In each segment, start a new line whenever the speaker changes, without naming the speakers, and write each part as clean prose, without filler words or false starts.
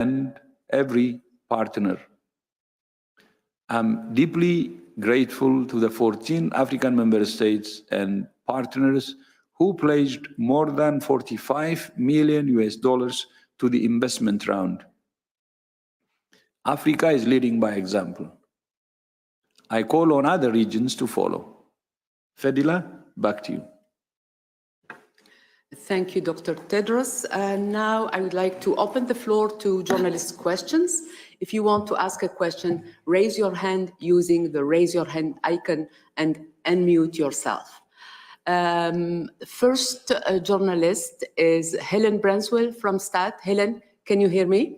and every partner. I'm deeply grateful to the 14 African member states and partners who pledged more than $45 million to the investment round. Africa is leading by example. I call on other regions to follow. Fadila, back to you.
Thank you, Dr. Tedros. Now I would like to open the floor to journalist questions. If you want to ask a question, raise your hand using the raise your hand icon and unmute yourself. First journalist is Helen Branswell from STAT. Helen, can you hear me?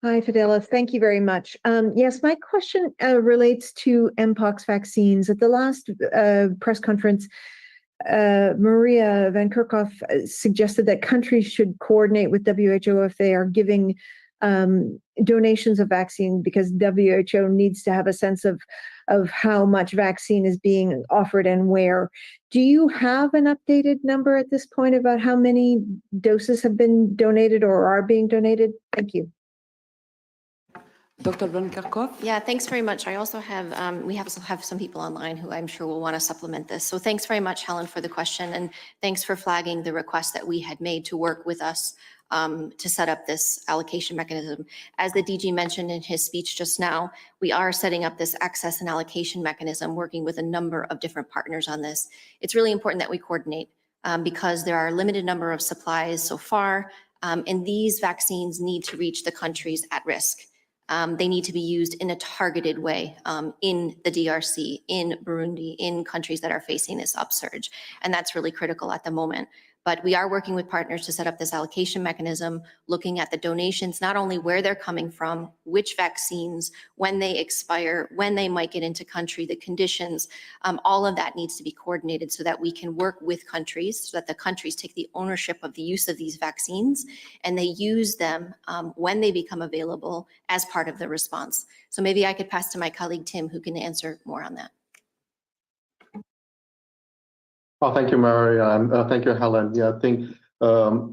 Hi, Fadila. Thank you very much. Yes, my question relates to Mpox vaccines. At the last press conference, Maria Van Kerkhove suggested that countries should coordinate with WHO if they are giving donations of vaccine, because WHO needs to have a sense of how much vaccine is being offered and where. Do you have an updated number at this point about how many doses have been donated or are being donated? Thank you.
Dr. Van Kerkhove?
Yeah, thanks very much. I also have, we have some people online who I'm sure will want to supplement this. So thanks very much, Helen, for the question. And thanks for flagging the request that we had made to work with us to set up this allocation mechanism. As the DG mentioned in his speech just now, we are setting up this access and allocation mechanism, working with a number of different partners on this. It's really important that we coordinate because there are a limited number of supplies so far, and these vaccines need to reach the countries at risk. They need to be used in a targeted way in the DRC, in Burundi, in countries that are facing this upsurge. And that's really critical at the moment. But we are working with partners to set up this allocation mechanism, looking at the donations, not only where they're coming from, which vaccines, when they expire, when they might get into country, the conditions, all of that needs to be coordinated so that we can work with countries, so that the countries take the ownership of the use of these vaccines and they use them when they become available as part of the response. So maybe I could pass to my colleague, Tim, who can answer more on that.
Oh, thank you, Maria, and thank you, Helen. Yeah, I think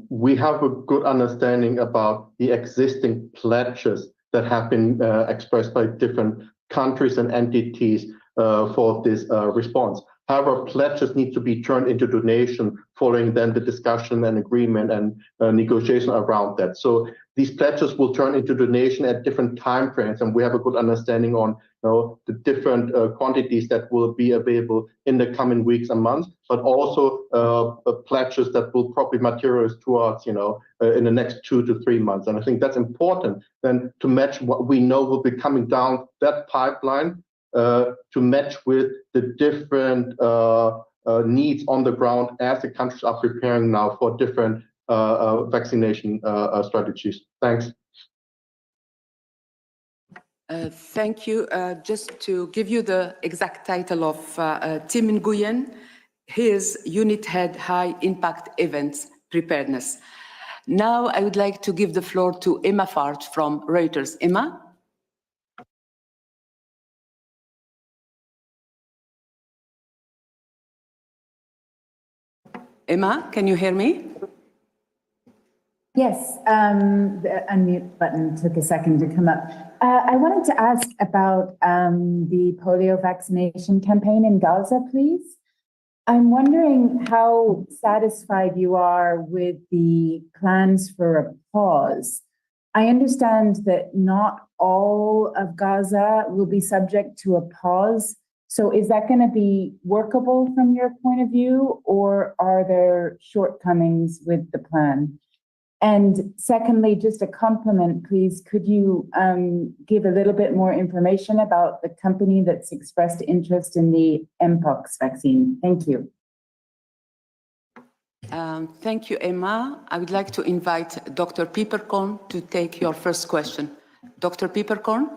we have a good understanding about the existing pledges that have been expressed by different countries and entities for this response. However, pledges need to be turned into donation following then the discussion and agreement and negotiation around that. So these pledges will turn into donation at different time frames, and we have a good understanding on the different quantities that will be available in the coming weeks and months, but also pledges that will probably materialize towards in the next 2 to 3 months. And I think that's important then to match what we know will be coming down that pipeline to match with the different needs on the ground as the countries are preparing now for different vaccination strategies. Thanks.
Thank you. Just to give you the exact title of Tim Nguyen, he is Unit Head High Impact Events Preparedness. Now I would like to give the floor to Emma Farge from Reuters. Emma? Emma, can you hear me?
Yes, the unmute button took a second to come up. I wanted to ask about the polio vaccination campaign in Gaza, please. I'm wondering how satisfied you are with the plans for a pause. I understand that not all of Gaza will be subject to a pause. So is that going to be workable from your point of view, or are there shortcomings with the plan? And secondly, just a compliment, please. Could you give a little bit more information about the company that's expressed interest in the Mpox vaccine? Thank you.
Thank you, Emma. I would like to invite Dr. Pieperkorn to take your first question. Dr. Pieperkorn?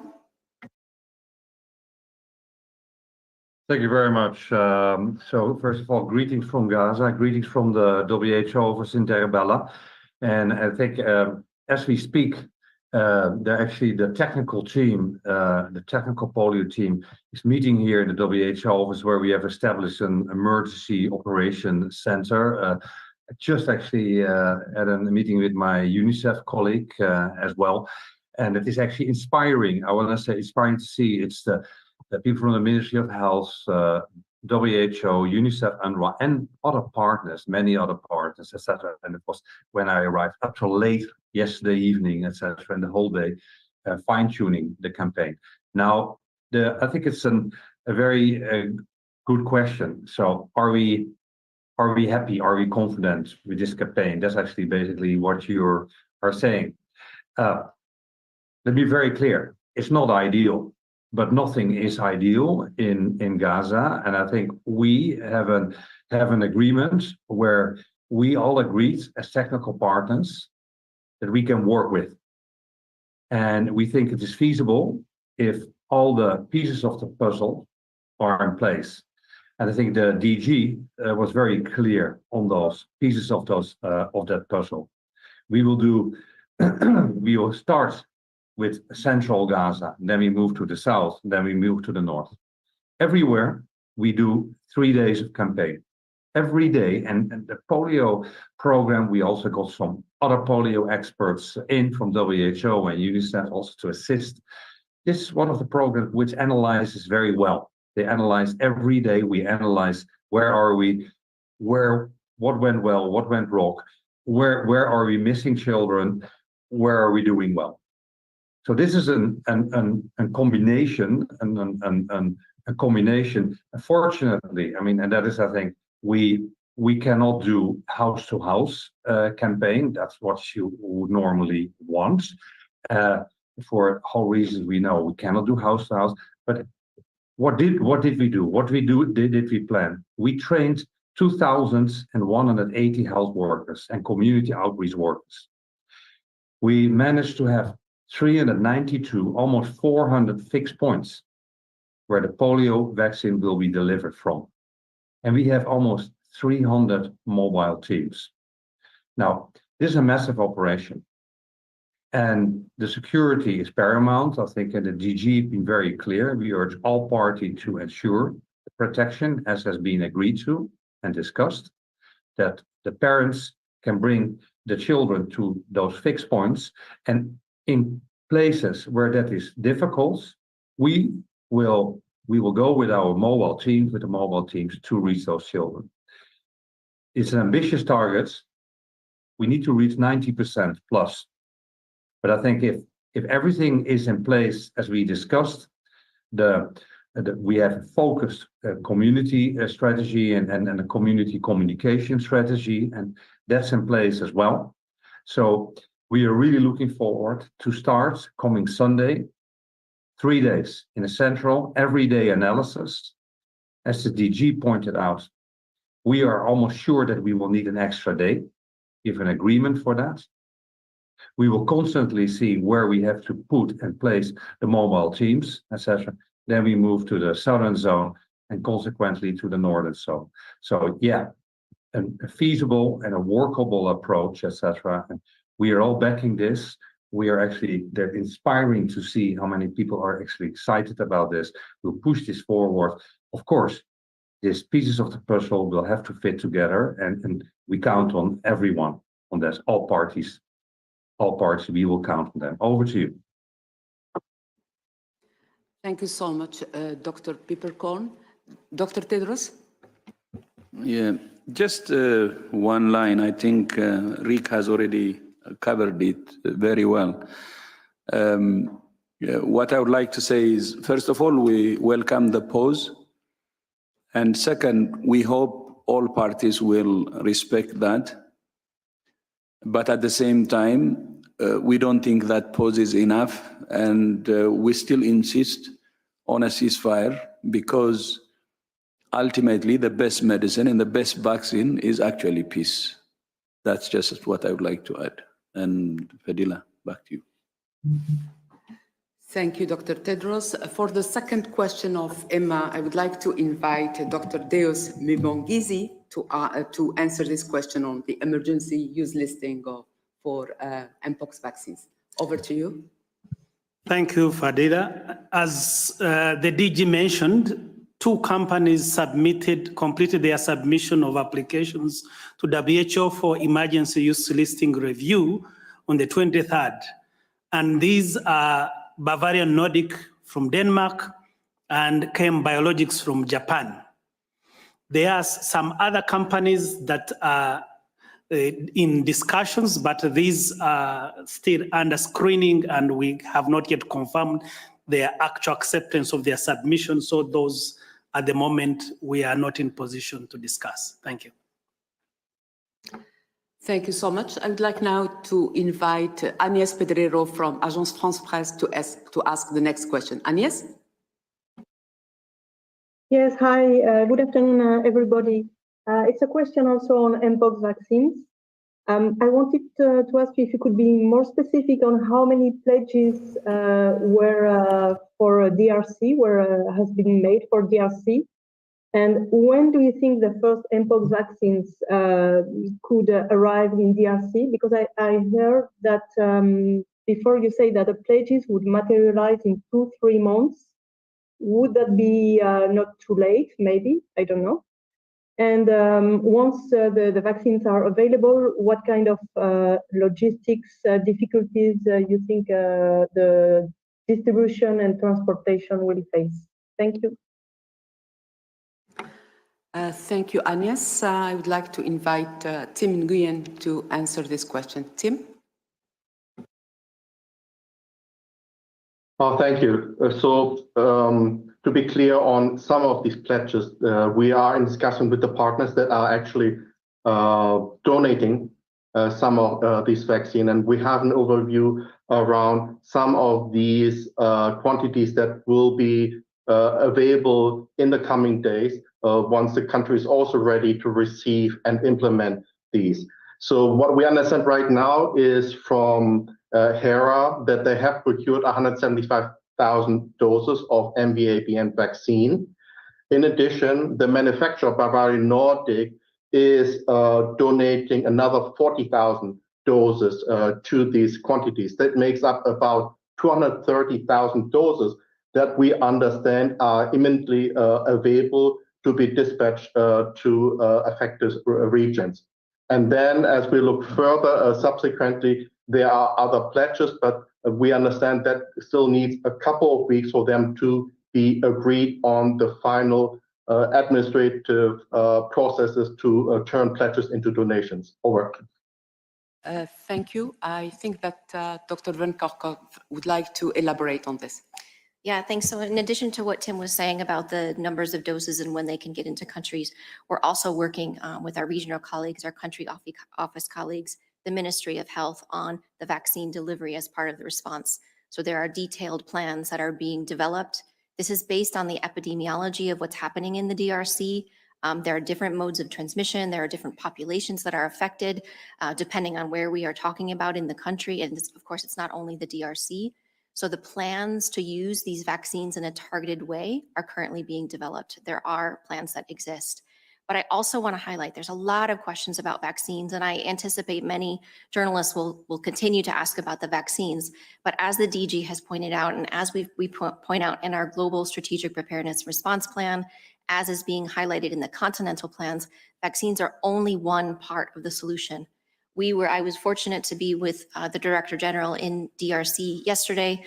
Thank you very much. So first of all, greetings from Gaza, greetings from the WHO office in Derbella. And I think as we speak, the technical team, the technical polio team is meeting here in the WHO office where we have established an emergency operation center just actually had a meeting with my UNICEF colleague as well, and it is actually inspiring. I want to say inspiring to see. It's the people from the Ministry of Health, WHO, UNICEF, UNRWA, and other partners, many other partners, etc. And it was when I arrived up till late yesterday evening, etc., and the whole day fine-tuning the campaign. Now, I think it's a very good question. So, are we happy? Are we confident with this campaign? That's actually basically what you are saying. Let me be very clear. It's not ideal, but nothing is ideal in Gaza. And I think we have an agreement where we all agreed as technical partners that we can work with. And we think it is feasible if all the pieces of the puzzle are in place. And I think the DG was very clear on those pieces of that puzzle. We will start with central Gaza, then we move to the south, then we move to the north. Everywhere we do 3 days of campaign. Every day, and the polio program, we also got some other polio experts in from WHO and UNICEF also to assist. This is one of the programs which analyzes very well. They analyze every day. We analyze where are we, what went well, what went wrong, where are we missing children, where are we doing well. So this is a combination, a combination. Unfortunately, I mean, and that is, I think, we cannot do house-to-house campaign. That's what you would normally want. For whole reasons we know we cannot do house-to-house. But what did we do? What did we plan? We trained 2,180 health workers and community outreach workers. We managed to have 392, almost 400 fixed points where the polio vaccine will be delivered from. And we have almost 300 mobile teams. Now, this is a massive operation. And the security is paramount. I think the DG has been very clear. We urge all parties to ensure the protection, as has been agreed to and discussed, that the parents can bring the children to those fixed points. And in places where that is difficult, we will go with our mobile teams, with the mobile teams to reach those children. It's an ambitious target. We need to reach 90% plus. But I think if everything is in place as we discussed, we have a focused community strategy and a community communication strategy, and that's in place as well. So we are really looking forward to start coming Sunday, 3 days in a central everyday analysis. As the DG pointed out, we are almost sure that we will need an extra day, give an agreement for that. We will constantly see where we have to put and place the mobile teams, etc. Then we move to the southern zone and consequently to the northern zone. So yeah, a feasible and a workable approach, etc. And we are all backing this. They're inspiring to see how many people are actually excited about this. We'll push this forward. Of course, these pieces of the puzzle will have to fit together, and we count on everyone on this, all parties, we will count on them. Over to you.
Thank you so much, Dr. Peppercorn. Dr. Tedros?
Yeah, just one line. I think Rick has already covered it very well. What I would like to say is, first of all, we welcome the pause. And second, we hope all parties will respect that. But at the same time, we don't think that pause is enough. And we still insist on a ceasefire because ultimately the best medicine and the best vaccine is actually peace. That's just what I would like to add. And Fadila, back to you.
Thank you, Dr. Tedros. For the second question of Emma, I would like to invite Dr. Deus Mibongizi to answer this question on the emergency use listing for Mpox vaccines. Over to you.
Thank you, Fadila. As the DG mentioned, 2 companies completed their submission of applications to WHO for emergency use listing review on the 23rd. And these are Bavarian Nordic from Denmark and Chem Biologics from Japan. There are some other companies that are in discussions, but these are still under screening and we have not yet confirmed their actual acceptance of their submission. So those at the moment, we are not in position to discuss. Thank you.
Thank you so much. I would like now to invite Agnès Pedrero from Agence France Presse to ask the next question. Agnès?
Yes, hi, good afternoon, everybody. It's a question also on Mpox vaccines. I wanted to ask you if you could be more specific on how many pledges were for DRC, has been made for DRC, and when do you think the first Mpox vaccines could arrive in DRC? Because I heard that before you say that the pledges would materialize in 2-3 months. Would that be not too late? Maybe, I don't know. And once the vaccines are available, what kind of logistics difficulties you think the distribution and transportation will face? Thank you.
Thank you, Agnès. I would like to invite Tim Nguyen to answer this question. Tim?
Oh, thank you. To be clear on some of these pledges, we are in discussion with the partners that are actually donating some of these vaccine, and we have an overview around some of these quantities that will be available in the coming days once the country is also ready to receive and implement these. So what we understand right now is from HERA that they have procured 175,000 doses of MVA-BN vaccine. In addition, the manufacturer Bavarian Nordic is donating another 40,000 doses to these quantities. That makes up about 230,000 doses that we understand are imminently available to be dispatched to affected regions. And then as we look further, subsequently, there are other pledges, but we understand that still needs a couple of weeks for them to be agreed on the final administrative processes to turn pledges into donations. Over.
Thank you. I think that Dr. Van Kerkhove would like to elaborate on this.
Yeah, thanks. So in addition to what Tim was saying about the numbers of doses and when they can get into countries, we're also working with our regional colleagues, our country office colleagues, the Ministry of Health on the vaccine delivery as part of the response. So there are detailed plans that are being developed. This is based on the epidemiology of what's happening in the DRC. There are different modes of transmission. There are different populations that are affected depending on where we are talking about in the country. And this, of course, it's not only the DRC. So the plans to use these vaccines in a targeted way are currently being developed. There are plans that exist. But I also want to highlight there's a lot of questions about vaccines, and I anticipate many journalists will continue to ask about the vaccines. But as the DG has pointed out, and as we point out in our Global Strategic Preparedness Response Plan, as is being highlighted in the continental plans, vaccines are only one part of the solution. I was fortunate to be with the Director General in DRC yesterday,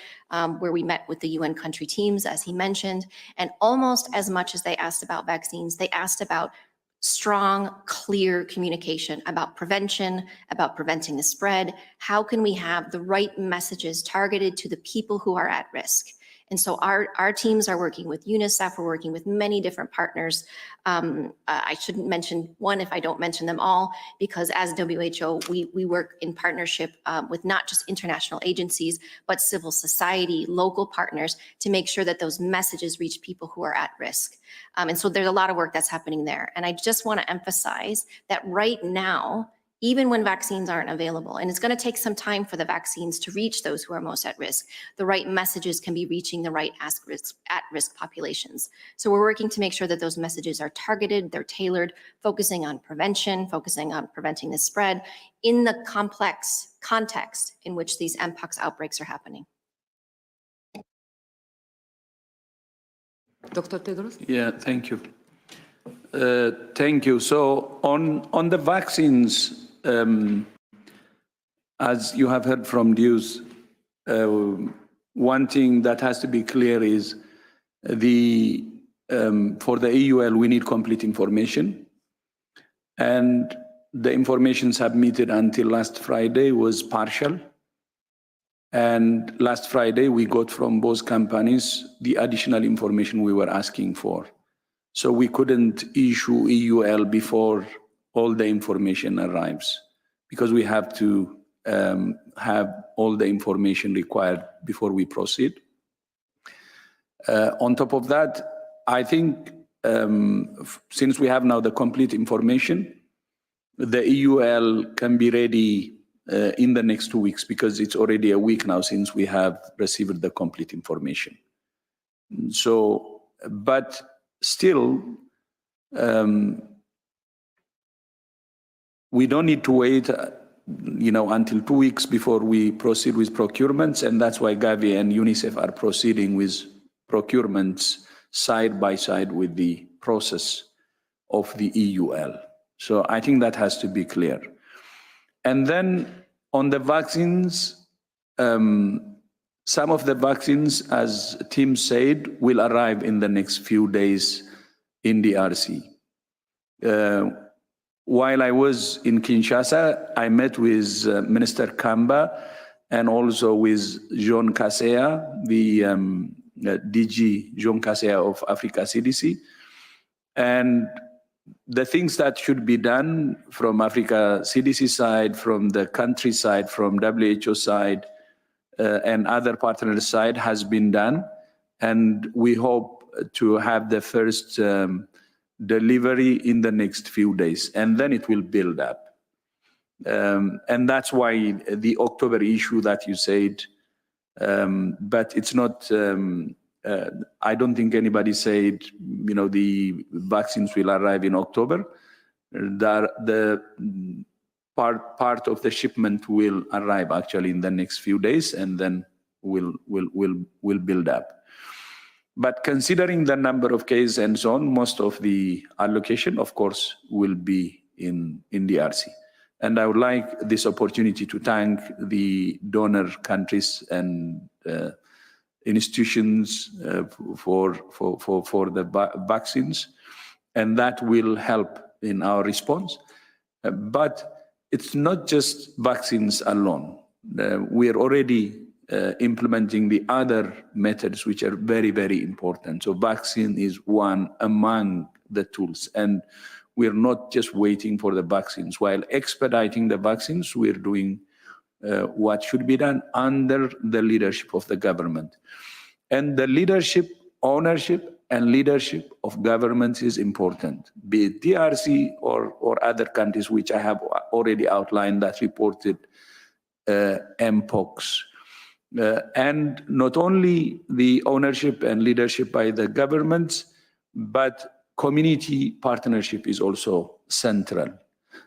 where we met with the UN country teams, as he mentioned, and almost as much as they asked about vaccines, they asked about strong, clear communication about prevention, about preventing the spread. How can we have the right messages targeted to the people who are at risk? And so our teams are working with UNICEF, we're working with many different partners. I shouldn't mention one if I don't mention them all, because as WHO, we work in partnership with not just international agencies, but civil society, local partners, to make sure that those messages reach people who are at risk. And so there's a lot of work that's happening there. And I just want to emphasize that right now, even when vaccines aren't available, and it's going to take some time for the vaccines to reach those who are most at risk, the right messages can be reaching the right at-risk populations. So we're working to make sure that those messages are targeted, they're tailored, focusing on prevention, focusing on preventing the spread in the complex context in which these Mpox outbreaks are happening.
Dr. Tedros?
Yeah, thank you. Thank you. So on the vaccines, as you have heard from Deus, one thing that has to be clear is for the EUL, we need complete information. And the information submitted until last Friday was partial. And last Friday, we got from both companies the additional information we were asking for. So we couldn't issue EUL before all the information arrives, because we have to have all the information required before we proceed. On top of that, I think since we have now the complete information, the EUL can be ready in the next 2 weeks, because it's already a week now since we have received the complete information. So, but still, we don't need to wait, until 2 weeks before we proceed with procurements, and that's why Gavi and UNICEF are proceeding with procurements side by side with the process of the EUL. So I think that has to be clear. And then on the vaccines, some of the vaccines, as Tim said, will arrive in the next few days in DRC. While I was in Kinshasa, I met with Minister Kamba and also with Jean Kaseya, the DG Jean Kaseya of Africa CDC. And the things that should be done from Africa CDC side, from the country side, from WHO side, and other partners side has been done. And we hope to have the first delivery in the next few days, and then it will build up. And that's why the October issue that you said, but it's not, I don't think anybody said, the vaccines will arrive in October. The part of the shipment will arrive actually in the next few days, and then will build up. But considering the number of cases and so on, most of the allocation, of course, will be in DRC. And I would like this opportunity to thank the donor countries and institutions for the vaccines, and that will help in our response. But it's not just vaccines alone. We are already implementing the other methods which are very, very important. So vaccine is one among the tools, and we're not just waiting for the vaccines. While expediting the vaccines, we're doing what should be done under the leadership of the government. And the leadership, ownership and leadership of governments is important, be it DRC or other countries which I have already outlined that reported Mpox. And not only the ownership and leadership by the governments, but community partnership is also central.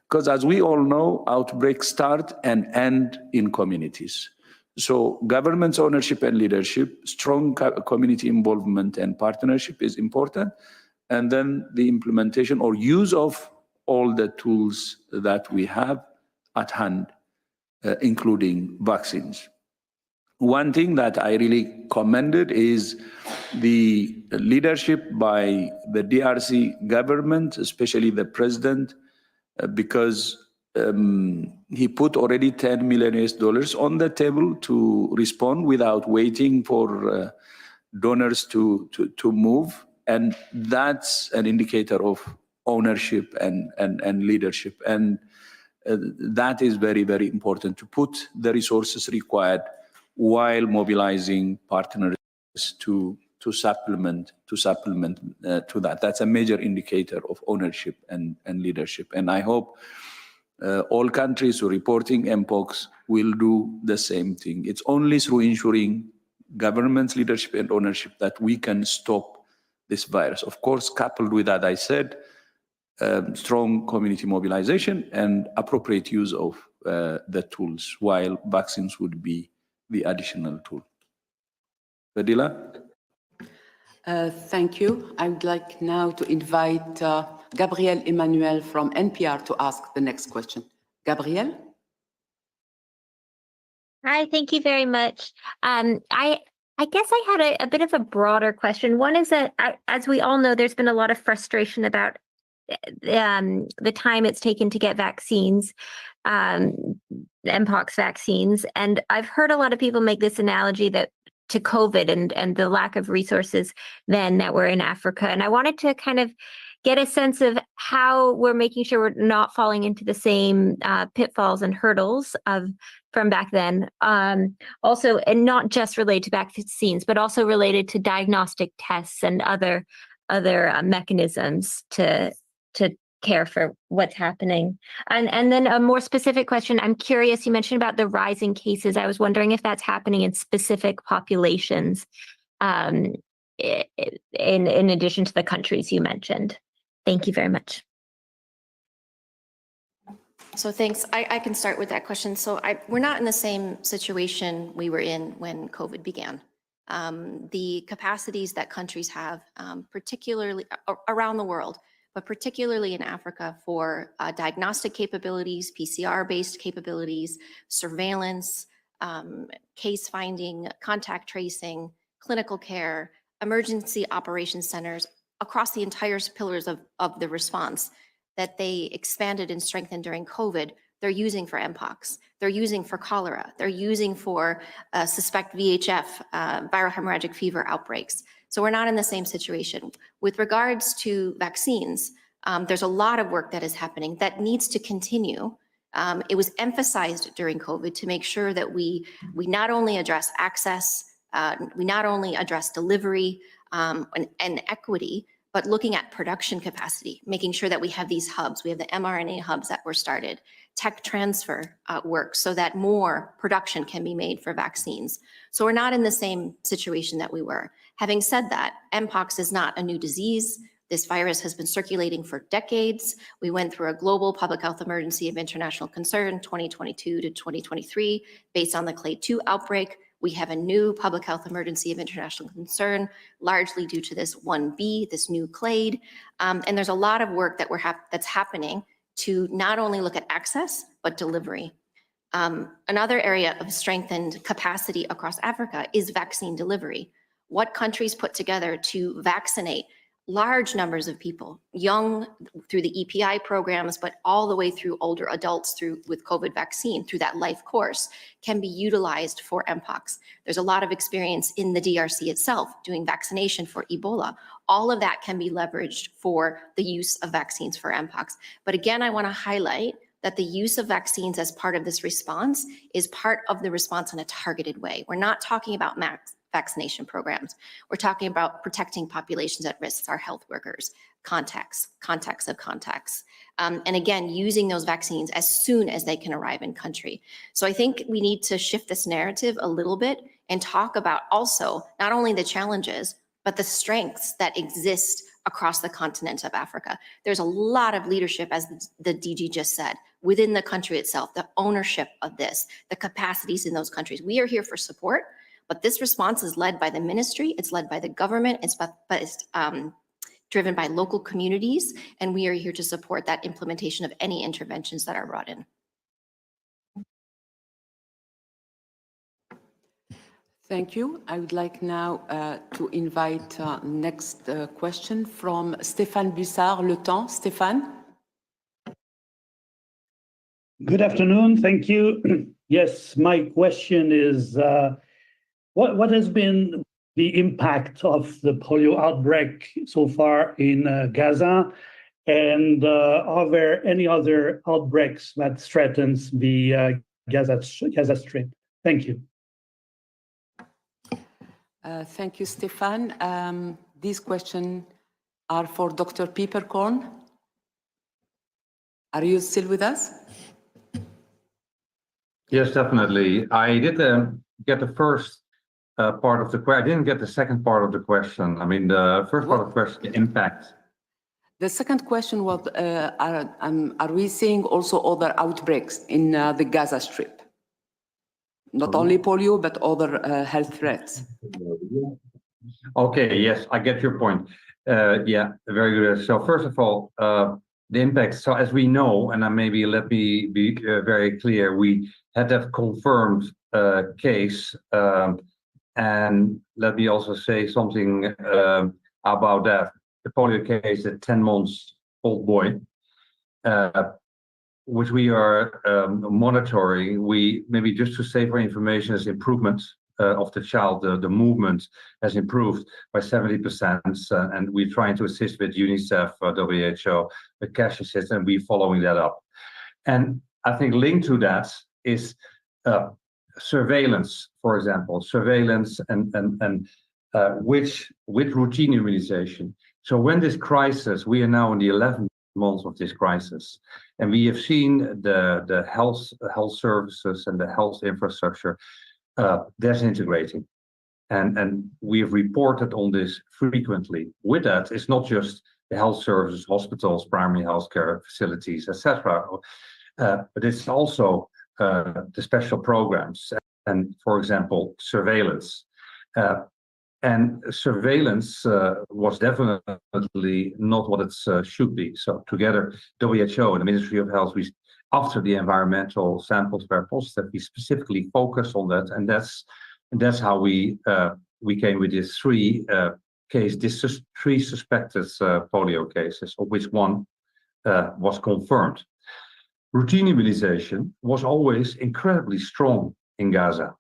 Because as we all know, outbreaks start and end in communities. So government's ownership and leadership, strong community involvement and partnership is important. And then the implementation or use of all the tools that we have at hand, including vaccines. One thing that I really commended is the leadership by the DRC government, especially the president, because he put already $10 million on the table to respond without waiting for donors to move. And that's an indicator of ownership and leadership. And that is very, very important, to put the resources required while mobilizing partners to supplement to that. That's a major indicator of ownership and leadership. And I hope all countries who are reporting Mpox will do the same thing. It's only through ensuring government's leadership and ownership that we can stop this virus. Of course, coupled with that, I said, strong community mobilization and appropriate use of the tools, while vaccines would be the additional tool. Fadila?
Thank you. I would like now to invite Gabrielle Emmanuel from NPR to ask the next question. Gabrielle?
Hi, thank you very much. I guess I had a bit of a broader question. One is that, as we all know, there's been a lot of frustration about the time it's taken to get vaccines, Mpox vaccines. And I've heard a lot of people make this analogy that to COVID and the lack of resources then that were in Africa. And I wanted to kind of get a sense of how we're making sure we're not falling into the same pitfalls and hurdles from back then. Also, and not just related to vaccines, but also related to diagnostic tests and other mechanisms to care for what's happening. And then a more specific question, I'm curious, you mentioned about the rising cases. I was wondering if that's happening in specific populations in addition to the countries you mentioned. Thank you very much.
So thanks. I can start with that question. So we're not in the same situation we were in when COVID began. The capacities that countries have, particularly around the world, but particularly in Africa, for diagnostic capabilities, PCR-based capabilities, surveillance, case finding, contact tracing, clinical care, emergency operations centers, across the entire pillars of the response that they expanded and strengthened during COVID, they're using for Mpox, they're using for cholera, they're using for suspect VHF, viral hemorrhagic fever outbreaks. So we're not in the same situation. With regards to vaccines, there's a lot of work that is happening that needs to continue. It was emphasized during COVID to make sure that we not only address access, we not only address delivery and equity, but looking at production capacity, making sure that we have these hubs. We have the mRNA hubs that were started, tech transfer work so that more production can be made for vaccines. So we're not in the same situation that we were. Having said that, Mpox is not a new disease. This virus has been circulating for decades. We went through a global public health emergency of international concern, 2022 to 2023, based on the clade 2 outbreak. We have a new public health emergency of international concern, largely due to this 1B, this new clade. And there's a lot of work that that's happening to not only look at access, but delivery. Another area of strengthened capacity across Africa is vaccine delivery. What countries put together to vaccinate large numbers of people, young through the EPI programs, but all the way through older adults with COVID vaccine, through that life course, can be utilized for Mpox. There's a lot of experience in the DRC itself doing vaccination for Ebola. All of that can be leveraged for the use of vaccines for Mpox. But again, I want to highlight that the use of vaccines as part of this response is part of the response in a targeted way. We're not talking about vaccination programs. We're talking about protecting populations at risk, our health workers, contacts of contacts. And again, using those vaccines as soon as they can arrive in country. So I think we need to shift this narrative a little bit and talk about also not only the challenges, but the strengths that exist across the continent of Africa. There's a lot of leadership, as the DG just said, within the country itself, the ownership of this, the capacities in those countries. We are here for support. But this response is led by the ministry, it's led by the government, it's driven by local communities, and we are here to support that implementation of any interventions that are brought in.
Thank you. I would like now to invite next question from Stéphane Buissard, Le Temps. Stéphane?
Good afternoon, thank you. Yes, my question is, what has been the impact of the polio outbreak so far in Gaza? And are there any other outbreaks that threatens the Gaza Strip? Thank you.
Thank you, Stéphane. These questions are for Dr. Pieperkorn. Are you still with us?
Yes, definitely. I did get the first part of the question. I didn't get the second part of the question. I mean, the first part of the question, the impact.
The second question was, are we seeing also other outbreaks in the Gaza Strip? Not only polio, but other health threats.
Okay, yes, I get your point. Yeah, very good. So first of all, the impact. So as we know, and maybe let me be very clear, we had that confirmed case. And let me also say something about that. The polio case, a 10-month-old boy, which we are monitoring. We maybe just to say for information, is improvements of the child. The movement has improved by 70%, and we're trying to assist with UNICEF, WHO, the cash assist, and we're following that up. And I think linked to that is surveillance, for example, surveillance and with routine immunization. So when this crisis, we are now in the 11th month of this crisis, and we have seen the health services and the health infrastructure disintegrating, and we have reported on this frequently. With that, it's not just the health services, hospitals, primary healthcare facilities, etc., but it's also the special programs and, for example, surveillance. And surveillance was definitely not what it should be. So together, WHO and the Ministry of Health, after the environmental samples were positive, we specifically focused on that, and that's how we came with these three suspected polio cases, of which one was confirmed. Routine immunization was always incredibly strong in Gaza,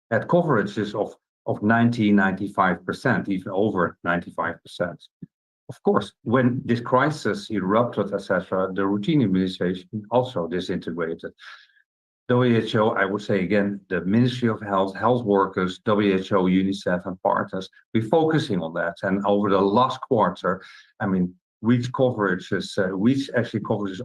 at coverages of 90-95%, even over 95%. Of course, when this crisis erupted, etc., the routine immunization also disintegrated. WHO, I would say again, the Ministry of Health, health workers, WHO, UNICEF, and partners, we're focusing on that. And over the last quarter, I mean, reach coverages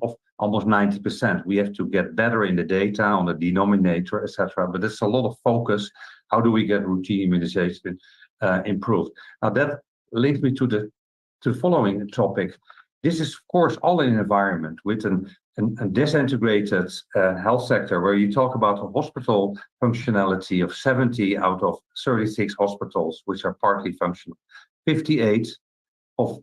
of almost 90%. We have to get better in the data on the denominator, etc. But there's a lot of focus. How do we get routine immunization improved? Now that links me to the following topic. This is, of course, all in an environment with a disintegrated health sector, where you talk about a hospital functionality of 70 out of 36 hospitals, which are partly functional, 58 of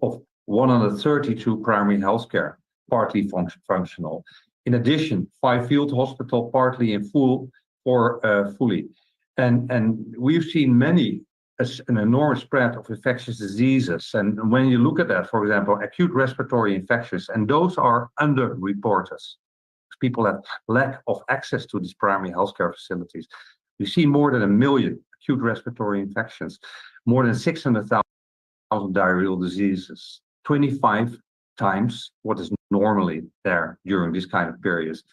132 primary healthcare, partly functional. In addition, 5 field hospitals, partly in full or fully. And we've seen an enormous spread of infectious diseases. And when you look at that, for example, acute respiratory infections, and those are underreported. People have lack of access to these primary healthcare facilities. We see more than 1 million acute respiratory infections, more than 600,000 diarrheal diseases, 25 times what is normally there during this kind of periods.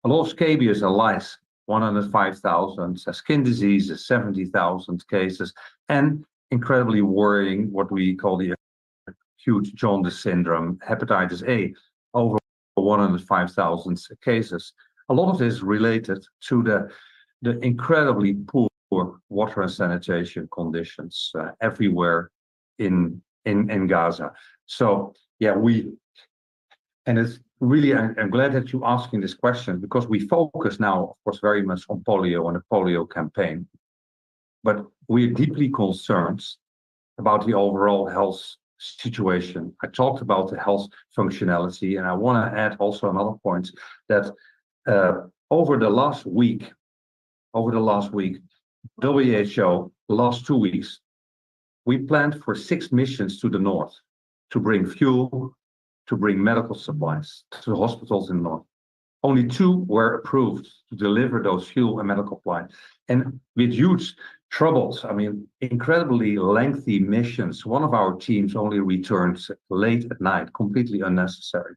A lot of scabies and lice, 105,000, skin diseases, 70,000 cases, and incredibly worrying, what we call the acute jaundice syndrome, hepatitis A, over 105,000 cases. A lot of this is related to the incredibly poor water and sanitation conditions everywhere in Gaza. So yeah, and it's really, I'm glad that you're asking this question, because we focus now, of course, very much on polio and the polio campaign. But we're deeply concerned about the overall health situation. I talked about the health functionality, and I want to add also another point that over the last week, WHO, the last 2 weeks, we planned for 6 missions to the north to bring fuel, to bring medical supplies to the hospitals in the north. Only 2 were approved to deliver those fuel and medical supplies. And with huge troubles, I mean, incredibly lengthy missions. One of our teams only returned late at night, completely unnecessary.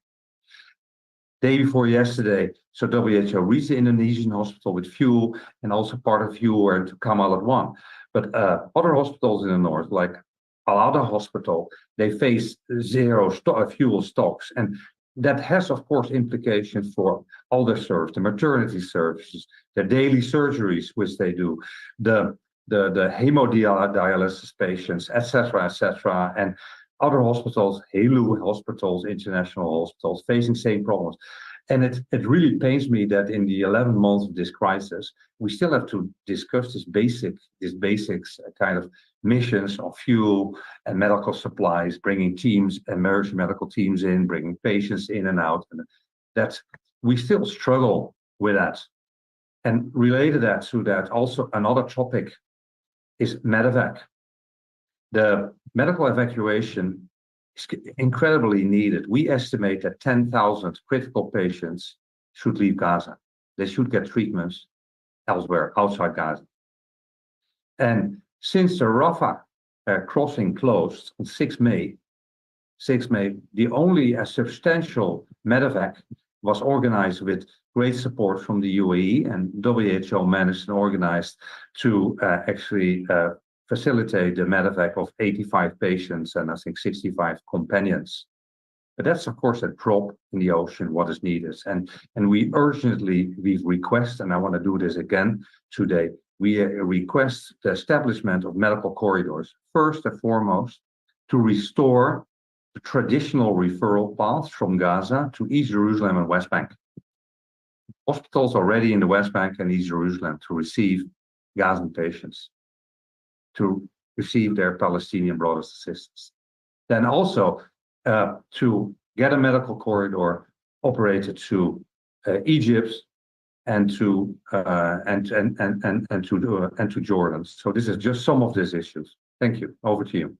Day before yesterday, so WHO reached the Indonesian hospital with fuel, and also part of fuel were to Kamal at 1. But other hospitals in the north, like Al-Ada Hospital, they face zero fuel stocks. And that has, of course, implications for all their services, the maternity services, the daily surgeries, which they do, the hemodialysis patients, etc., and other hospitals, HALU hospitals, international hospitals, facing same problems. And it really pains me that in the 11 months of this crisis, we still have to discuss this basics kind of missions of fuel and medical supplies, bringing teams, emergency medical teams in, bringing patients in and out. And that we still struggle with that. And related to that, also another topic is medevac. The medical evacuation is incredibly needed. We estimate that 10,000 critical patients should leave Gaza. They should get treatments elsewhere, outside Gaza. And since the Rafah crossing closed on 6 May, the only substantial medevac was organized with great support from the UAE, and WHO managed and organized to actually facilitate the medevac of 85 patients and I think 65 companions. But that's of course a drop in the ocean, what is needed. And we request, and I want to do this again today, we request the establishment of medical corridors, first and foremost, to restore the traditional referral paths from Gaza to East Jerusalem and West Bank. Hospitals already in the West Bank and East Jerusalem to receive Gazan patients, to receive their Palestinian brothers and sisters. Then also to get a medical corridor operated to Egypt and to Jordan. So this is just some of these issues. Thank you. Over to you.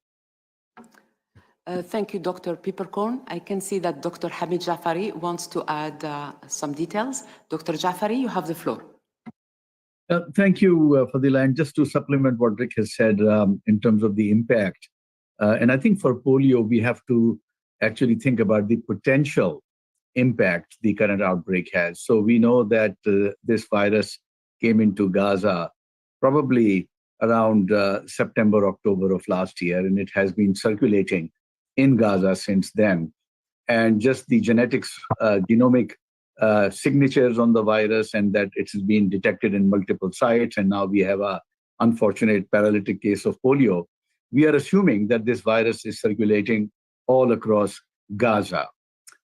Thank you, Dr. Peppercorn. I can see that Dr. Hamid Jafari wants to add some details. Dr. Jafari, you have the floor.
Thank you, Fadila. And just to supplement what Rick has said in terms of the impact, and I think for polio, we have to actually think about the potential impact the current outbreak has. So we know that this virus came into Gaza probably around September, October of last year, and it has been circulating in Gaza since then. And just the genetics, genomic signatures on the virus, and that it's been detected in multiple sites, and now we have a unfortunate paralytic case of polio. We are assuming that this virus is circulating all across Gaza.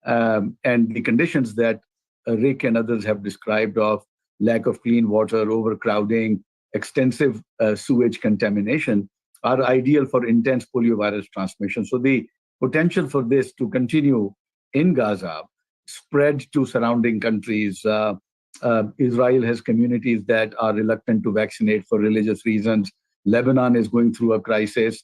And the conditions that Rick and others have described of lack of clean water, overcrowding, extensive sewage contamination are ideal for intense poliovirus transmission. So the potential for this to continue in Gaza, spread to surrounding countries. Israel has communities that are reluctant to vaccinate for religious reasons. Lebanon is going through a crisis.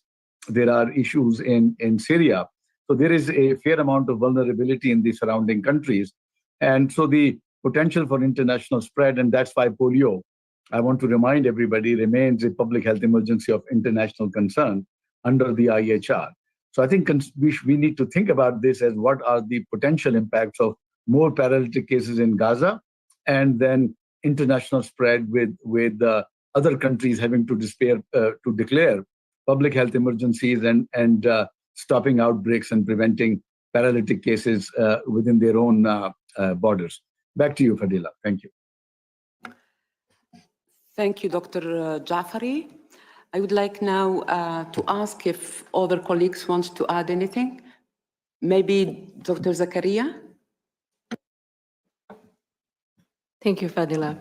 There are issues in Syria. So there is a fair amount of vulnerability in the surrounding countries. And so the potential for international spread, and that's why polio, I want to remind everybody, remains a public health emergency of international concern under the IHR. So I think we need to think about this as what are the potential impacts of more paralytic cases in Gaza, and then international spread with other countries having to declare public health emergencies and stopping outbreaks and preventing paralytic cases within their own borders. Back to you, Fadila. Thank you.
Thank you, Dr. Jafari. I would like now to ask if other colleagues want to add anything. Maybe Dr. Zakaria?
Thank you, Fadila.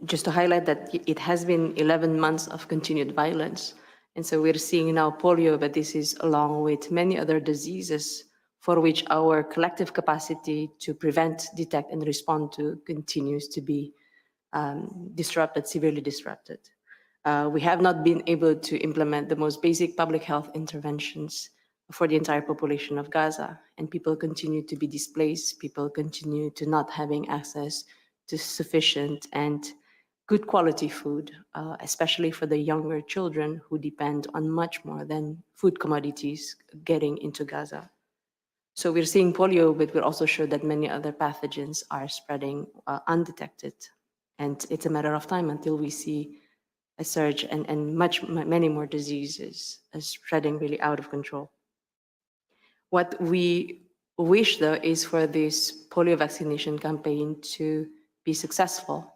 Just to highlight that it has been 11 months of continued violence. And so we're seeing now polio, but this is along with many other diseases for which our collective capacity to prevent, detect, and respond to continues to be disrupted, severely disrupted. We have not been able to implement the most basic public health interventions for the entire population of Gaza, and people continue to be displaced. People continue to not having access to sufficient and good quality food, especially for the younger children who depend on much more than food commodities getting into Gaza. So we're seeing polio, but we're also sure that many other pathogens are spreading undetected. And it's a matter of time until we see a surge and many more diseases spreading really out of control. What we wish, though, is for this polio vaccination campaign to be successful,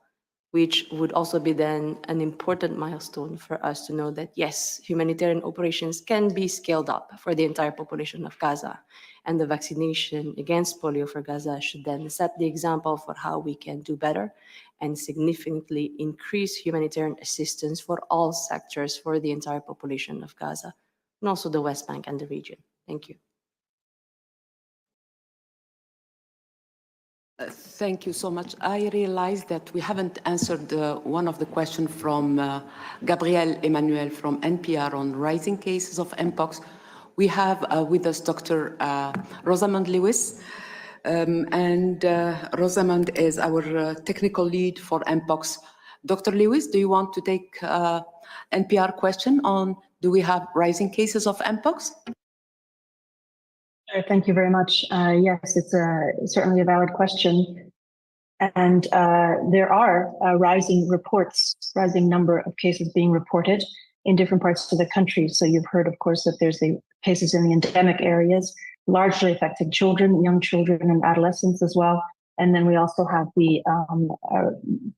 which would also be then an important milestone for us to know that, yes, humanitarian operations can be scaled up for the entire population of Gaza. and the vaccination against polio for Gaza should then set the example for how we can do better and significantly increase humanitarian assistance for all sectors for the entire population of Gaza, and also the West Bank and the region. Thank you.
Thank you so much. I realize that we haven't answered one of the questions from Gabriel Emmanuel from NPR on rising cases of Mpox. We have with us Dr. Rosamund Lewis, and Rosamund is our technical lead for Mpox. Dr. Lewis, do you want to take NPR question on do we have rising cases of Mpox?
Thank you very much. Yes, it's certainly a valid question. And there are rising number of cases being reported in different parts of the country. So you've heard, of course, that there's the cases in the endemic areas, largely affecting children, young children and adolescents as well. And then we also have the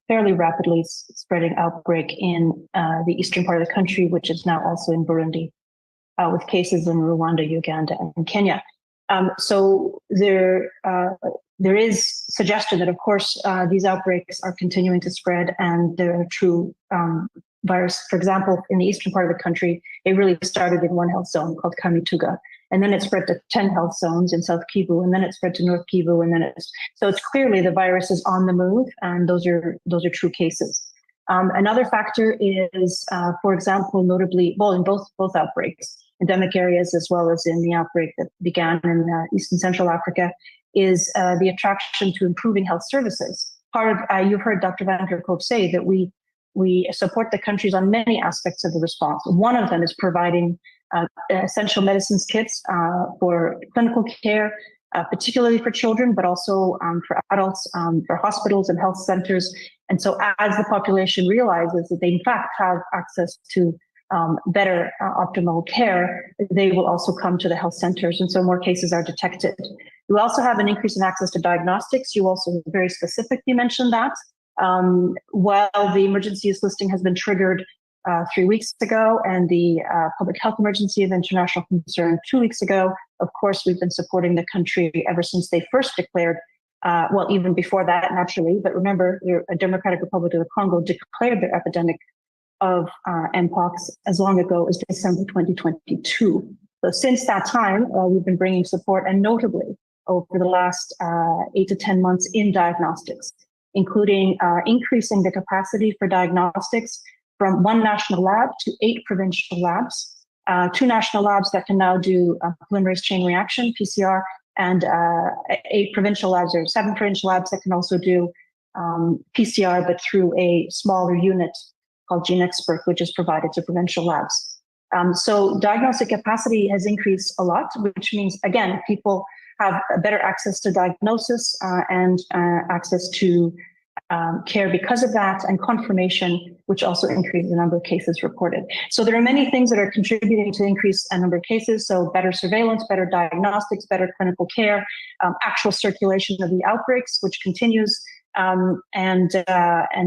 fairly rapidly spreading outbreak in the eastern part of the country, which is now also in Burundi, with cases in Rwanda, Uganda, and Kenya. So there is suggestion that, of course, these outbreaks are continuing to spread, and there are true virus. For example, in the eastern part of the country, it really started in one health zone called Kamituga, and then it spread to 10 health zones in South Kivu, and then it spread to North Kivu, and then so it's clearly the virus is on the move, and those are true cases. Another factor is, for example, notably, well, in both outbreaks, endemic areas as well as in the outbreak that began in East and Central Africa, is the attraction to improving health services. Part of, you've heard Dr. Van der Kolk say that we support the countries on many aspects of the response. One of them is providing essential medicines kits for clinical care, particularly for children, but also for adults, for hospitals and health centers. And so as the population realizes that they in fact have access to better optimal care, they will also come to the health centers, and so more cases are detected. You also have an increase in access to diagnostics. You also very specifically mentioned that. While the emergency use listing has been triggered 3 weeks ago and the public health emergency of international concern 2 weeks ago, of course, we've been supporting the country ever since they first declared, well, even before that, naturally, but remember, the Democratic Republic of the Congo declared their epidemic of Mpox as long ago as December 2022. So since that time, we've been bringing support, and notably over the last 8 to 10 months in diagnostics, including increasing the capacity for diagnostics from 1 national lab to 8 provincial labs, 2 national labs that can now do polymerase chain reaction, PCR, and 8 provincial labs, or 7 provincial labs that can also do PCR, but through a smaller unit called GeneXpert, which is provided to provincial labs. So diagnostic capacity has increased a lot, which means, again, people have better access to diagnosis and access to care because of that, and confirmation, which also increases the number of cases reported. So there are many things that are contributing to increase a number of cases. So better surveillance, better diagnostics, better clinical care, actual circulation of the outbreaks, which continues. And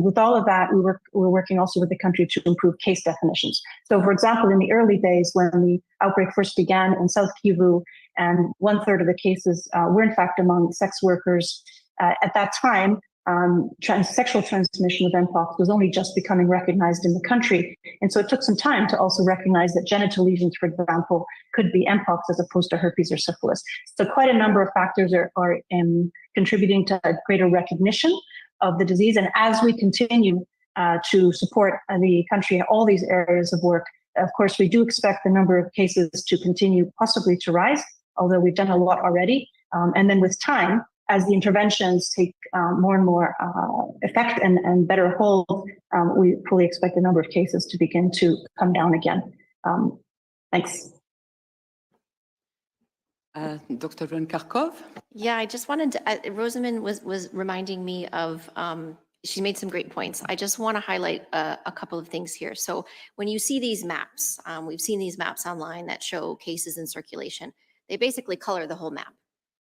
with all of that, we're working also with the country to improve case definitions. So, for example, in the early days when the outbreak first began in South Kivu, and 1/3 of the cases were in fact among sex workers, at that time, sexual transmission of Mpox was only just becoming recognized in the country. And so it took some time to also recognize that genital lesions, for example, could be Mpox as opposed to herpes or syphilis. So quite a number of factors are contributing to a greater recognition of the disease. And as we continue to support the country in all these areas of work, of course, we do expect the number of cases to continue possibly to rise, although we've done a lot already. And then with time, as the interventions take more and more effect and better hold, we fully expect the number of cases to begin to come down again. Thanks.
Dr. Van Kerkhove?
Yeah, I just wanted to, Rosamund was reminding me of, she made some great points. I just want to highlight a couple of things here. So when you see these maps, we've seen these maps online that show cases in circulation. They basically color the whole map.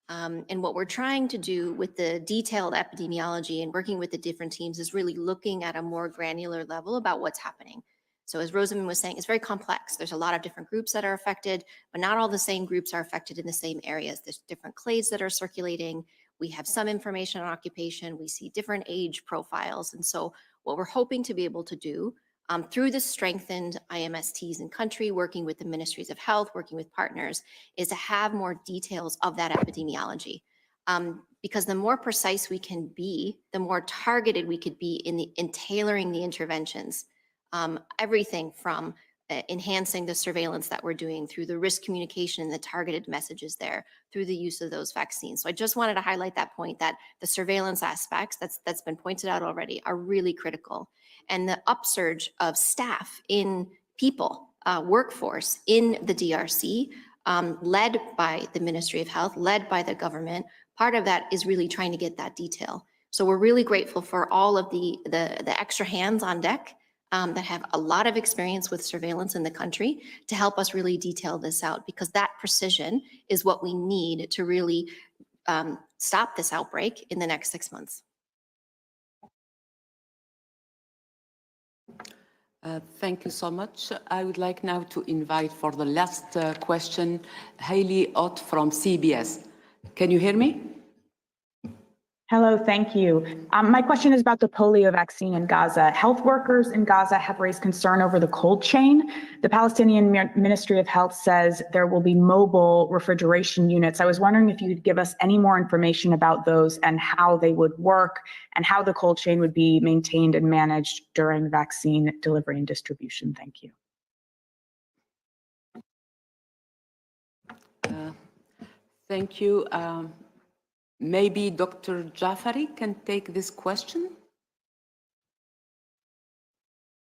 And what we're trying to do with the detailed epidemiology and working with the different teams is really looking at a more granular level about what's happening. So as Rosamund was saying, it's very complex. There's a lot of different groups that are affected, but not all the same groups are affected in the same areas. There's different clades that are circulating. We have some information on occupation. We see different age profiles. And so what we're hoping to be able to do through the strengthened IMSTs in country, working with the ministries of health, working with partners, is to have more details of that epidemiology. Because the more precise we can be, the more targeted we could be in tailoring the interventions. Everything from enhancing the surveillance that we're doing through the risk communication and the targeted messages there through the use of those vaccines. So I just wanted to highlight that point, that the surveillance aspects that's been pointed out already are really critical. And the upsurge of staff in people, workforce in the DRC, led by the Ministry of Health, led by the government, part of that is really trying to get that detail. So we're really grateful for all of the extra hands on deck that have a lot of experience with surveillance in the country to help us really detail this out, because that precision is what we need to really stop this outbreak in the next 6 months.
Thank you so much. I would like now to invite for the last question, Hailey Ott from CBS. Can you hear me?
Hello, thank you. My question is about the polio vaccine in Gaza. Health workers in Gaza have raised concern over the cold chain. The Palestinian Ministry of Health says there will be mobile refrigeration units. I was wondering if you could give us any more information about those and how they would work and how the cold chain would be maintained and managed during vaccine delivery and distribution. Thank you.
Thank you. Maybe Dr. Jafari can take this question.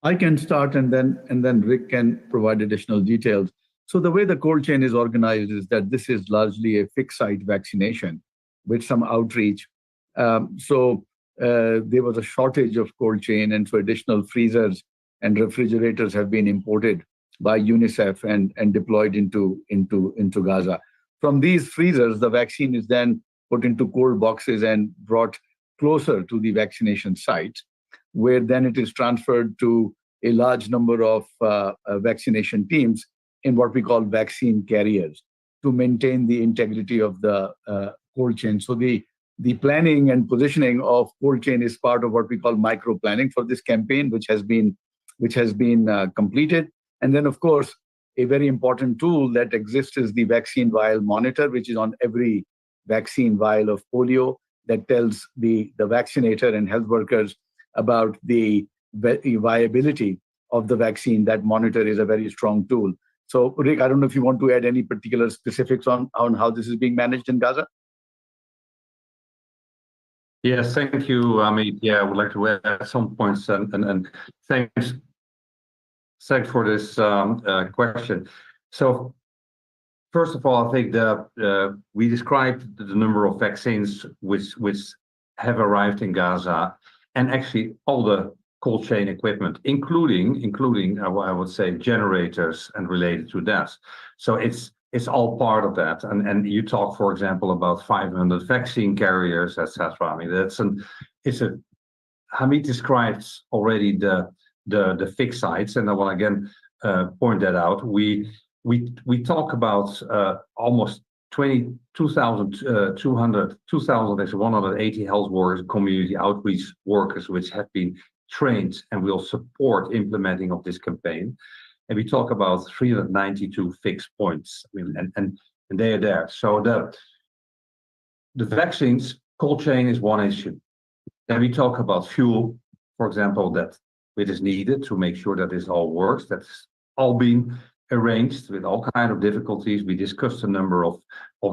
I can start and then Rick can provide additional details. So the way the cold chain is organized is that this is largely a fixed site vaccination with some outreach. There was a shortage of cold chain, and so additional freezers and refrigerators have been imported by UNICEF and deployed into Gaza. From these freezers, the vaccine is then put into cold boxes and brought closer to the vaccination sites, where then it is transferred to a large number of vaccination teams in what we call vaccine carriers to maintain the integrity of the cold chain. So the planning and positioning of cold chain is part of what we call micro planning for this campaign, which has been completed. And then, of course, a very important tool that exists is the vaccine vial monitor, which is on every vaccine vial of polio, that tells the vaccinator and health workers about the viability of the vaccine. That monitor is a very strong tool. So, Rick, I don't know if you want to add any particular specifics on how this is being managed in Gaza?
Yes, thank you, Amit. Yeah, I would like to add some points and thanks for this question. So, first of all, I think we described the number of vaccines which have arrived in Gaza, and actually all the cold chain equipment, including I would say generators and related to that. So it's all part of that. And you talk, for example, about 500 vaccine carriers, etc. I mean, Hamid describes already the fixed sites, and I want to again point that out. We talk about almost 2,180 health workers, community outreach workers, which have been trained and will support implementing of this campaign. And we talk about 392 fixed points. I mean, and they are there. So the vaccines, cold chain is one issue. Then we talk about fuel, for example, that it is needed to make sure that this all works. That's all been arranged with all kinds of difficulties. We discussed a number of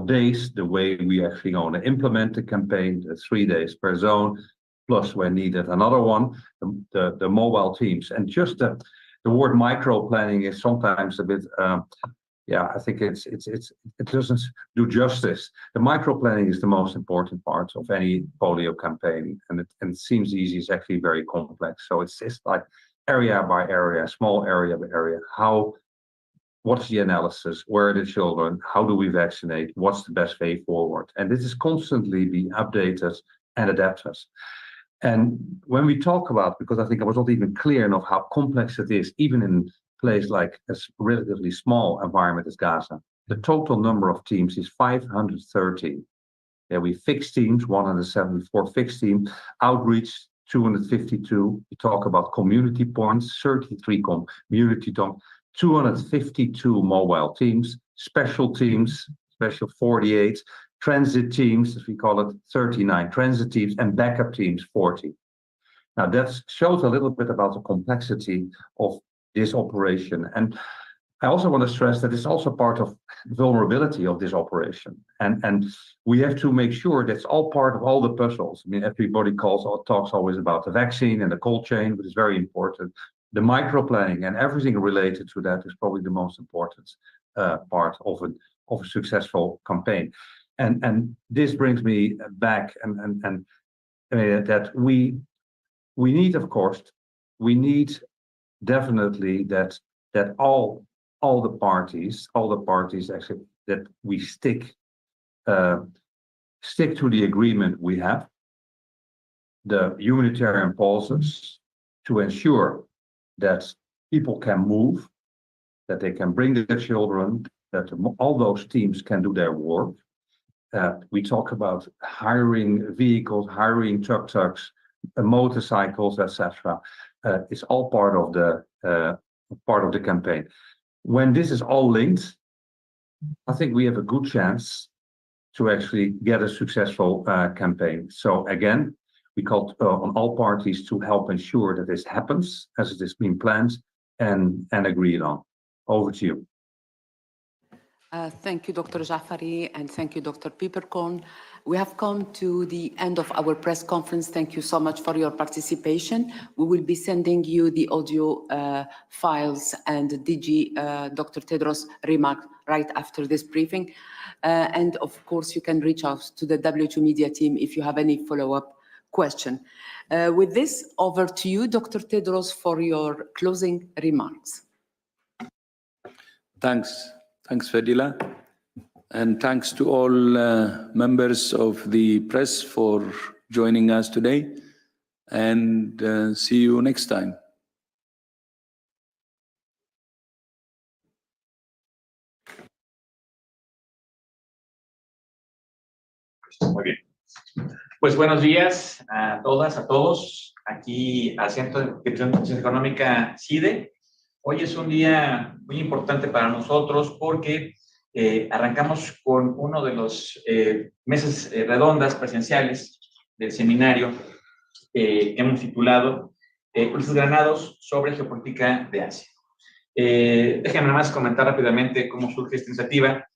days, the way we actually going to implement the campaign, 3 days per zone, plus when needed another one, the mobile teams. And just the word micro planning is sometimes a bit, I think it doesn't do justice. The micro planning is the most important part of any polio campaign, and it seems easy. It's actually very complex. So it's like area by area, small area by area. What's the analysis? Where are the children? How do we vaccinate? What's the best way forward? And this is constantly being updated and adapted. And when we talk about, because I think I was not even clear enough how complex it is, even in a place like a relatively small environment as Gaza, the total number of teams is 530. Yeah, we fixed teams, 174 fixed teams, outreach 252. We talk about community points, 33 community points, 252 mobile teams, special teams, special 48, transit teams, as we call it, 39 transit teams, and backup teams, 40. Now that shows a little bit about the complexity of this operation. And I also want to stress that it's also part of vulnerability of this operation. And we have to make sure that's all part of all the puzzles. I mean, everybody talks always about the vaccine and the cold chain, which is very important. The micro planning and everything related to that is probably the most important part of a successful campaign. And this brings me back and that we need, of course, we need definitely that all the parties actually, that we stick to the agreement we have, the humanitarian pauses, to ensure that people can move, that they can bring their children, that all those teams can do their work. We talk about hiring vehicles, hiring tuk-tuks, motorcycles, etc. It's all part of the campaign. When this is all linked, I think we have a good chance to actually get a successful campaign. So again, we call on all parties to help ensure that this happens as it is being planned and agreed on. Over to you.
Thank you, Dr. Jafari, and thank you, Dr. Pieperkorn. We have come to the end of our press conference. Thank you so much for your participation. We will be sending you the audio files and DG Dr. Tedros' remark right after this briefing. And of course, you can reach out to the WHO media team if you have any follow-up question. With this, over to you, Dr. Tedros, for your closing remarks.
Thanks, Fadila. And thanks to all members of the press for joining us today. And see you next time.
Muy bien. Pues buenos días a todas, a todos. Aquí al Centro de Investigación Económica CIDE. Hoy es un día muy importante para nosotros porque arrancamos con uno de los mesas redondas presenciales del seminario que hemos titulado Relacionados sobre geopolítica de Asia. Déjenme nada más comentar rápidamente cómo surge esta iniciativa.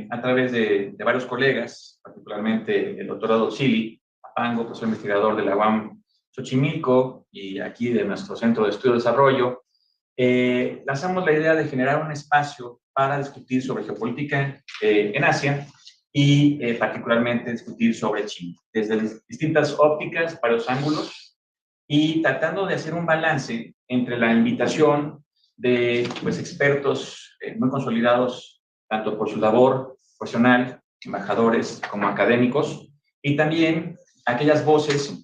A través de varios colegas, particularmente el doctorado Sili Apango, profesor investigador de la UAM Xochimilco y aquí de nuestro Centro de Estudio y Desarrollo, lanzamos la idea de generar un espacio para discutir sobre geopolítica en Asia y particularmente discutir sobre China, desde distintas ópticas, varios ángulos, y tratando de hacer un balance entre la invitación de expertos muy consolidados, tanto por su labor profesional, embajadores como académicos, y también aquellas voces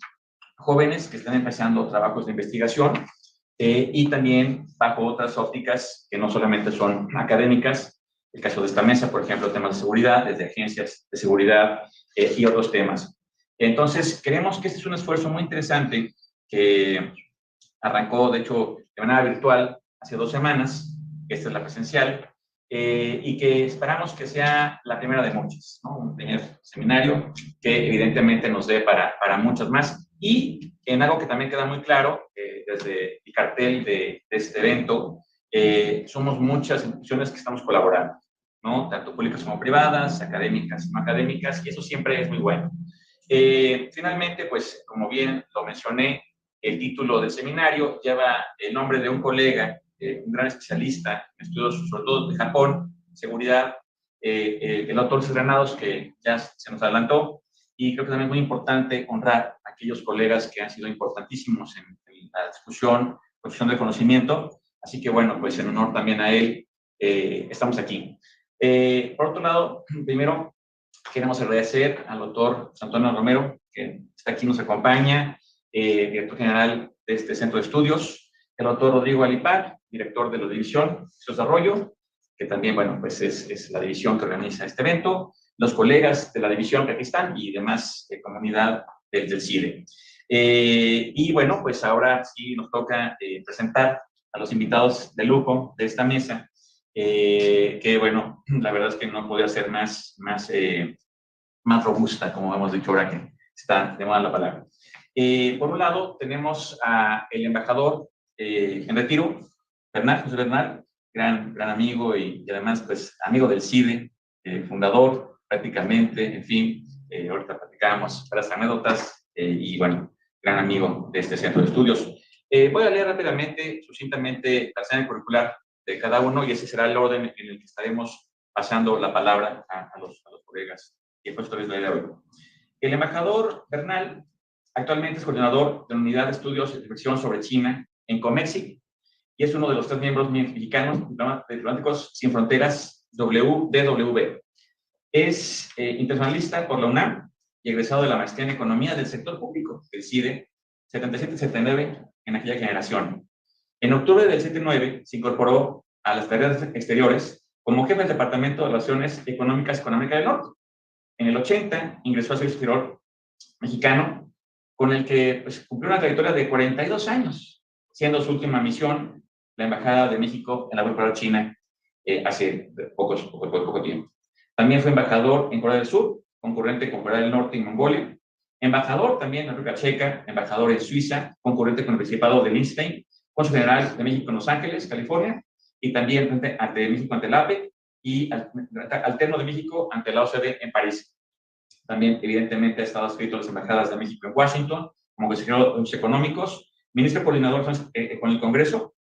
jóvenes que están empezando trabajos de investigación y también bajo otras ópticas que no solamente son académicas. El caso de esta mesa, por ejemplo, temas de seguridad, desde agencias de seguridad y otros temas. Entonces, creemos que este es un esfuerzo muy interesante que arrancó, de hecho, de manera virtual hace 2 semanas. Esta es la presencial. Y que esperamos que sea la primera de muchas, ¿no? Un primer seminario que evidentemente nos dé para muchas más. Y en algo que también queda muy claro, desde el cartel de este evento, somos muchas instituciones que estamos colaborando, ¿no? Tanto públicas como privadas, académicas y no académicas, y eso siempre es muy bueno. Finalmente, pues, como bien lo mencioné, el título del seminario lleva el nombre de un colega, un gran especialista en estudios, sobre todo de Japón, seguridad, el doctor Relacionados, que ya se nos adelantó, y creo que también es muy importante honrar a aquellos colegas que han sido importantísimos en la discusión de conocimiento, así que bueno, pues en honor también a él, estamos aquí. Por otro lado, primero queremos agradecer al doctor Antonio Romero que está aquí, nos acompaña, director general de este centro de estudios, el doctor Rodrigo Alipar, director de la división de desarrollo, que también, bueno, pues es la división que organiza este evento, los colegas de la división que aquí están y demás comunidad del CIDE. Y bueno, pues ahora sí nos toca presentar a los invitados de lujo de esta mesa, que bueno, la verdad es que no podría ser más robusta, como hemos dicho ahora que está de moda la palabra. Por un lado, tenemos al embajador en retiro, José Bernal, gran amigo y además, pues, amigo del CIDE, fundador prácticamente, en fin, ahorita platicábamos para las anécdotas y bueno, gran amigo de este centro de estudios. Voy a leer rápidamente, sucintamente, la señal curricular de cada uno y ese será el orden en el que estaremos pasando la palabra a los colegas y después les doy hoy. El embajador Bernal actualmente es coordinador de la Unidad de Estudios y Reflexión sobre China en COMEXI y es uno de los 3 miembros mexicanos diplomáticos sin fronteras WDW. Es internacionalista por la UNAM y egresado de la maestría en Economía del Sector Público del CIDE 77-79 en aquella generación. En octubre del 79 se incorporó a las tareas exteriores como jefe del Departamento de Relaciones Económicas con América del Norte. En el 80 ingresó al Servicio Exterior mexicano, con el que pues, cumplió una trayectoria de 42 años, siendo su última misión la Embajada de México en la República China hace poco tiempo. También fue embajador en Corea del Sur, concurrente con Corea del Norte y Mongolia, embajador también en República Checa, embajador en Suiza, concurrente con el Principado de Liechtenstein, cónsul general de México en Los Ángeles, California, y también ante México ante la APE, y alterno de México ante la OCDE en París. También, evidentemente, ha estado adscrito a las embajadas de México en Washington, como consejero de económicos, ministro coordinador con el Congreso,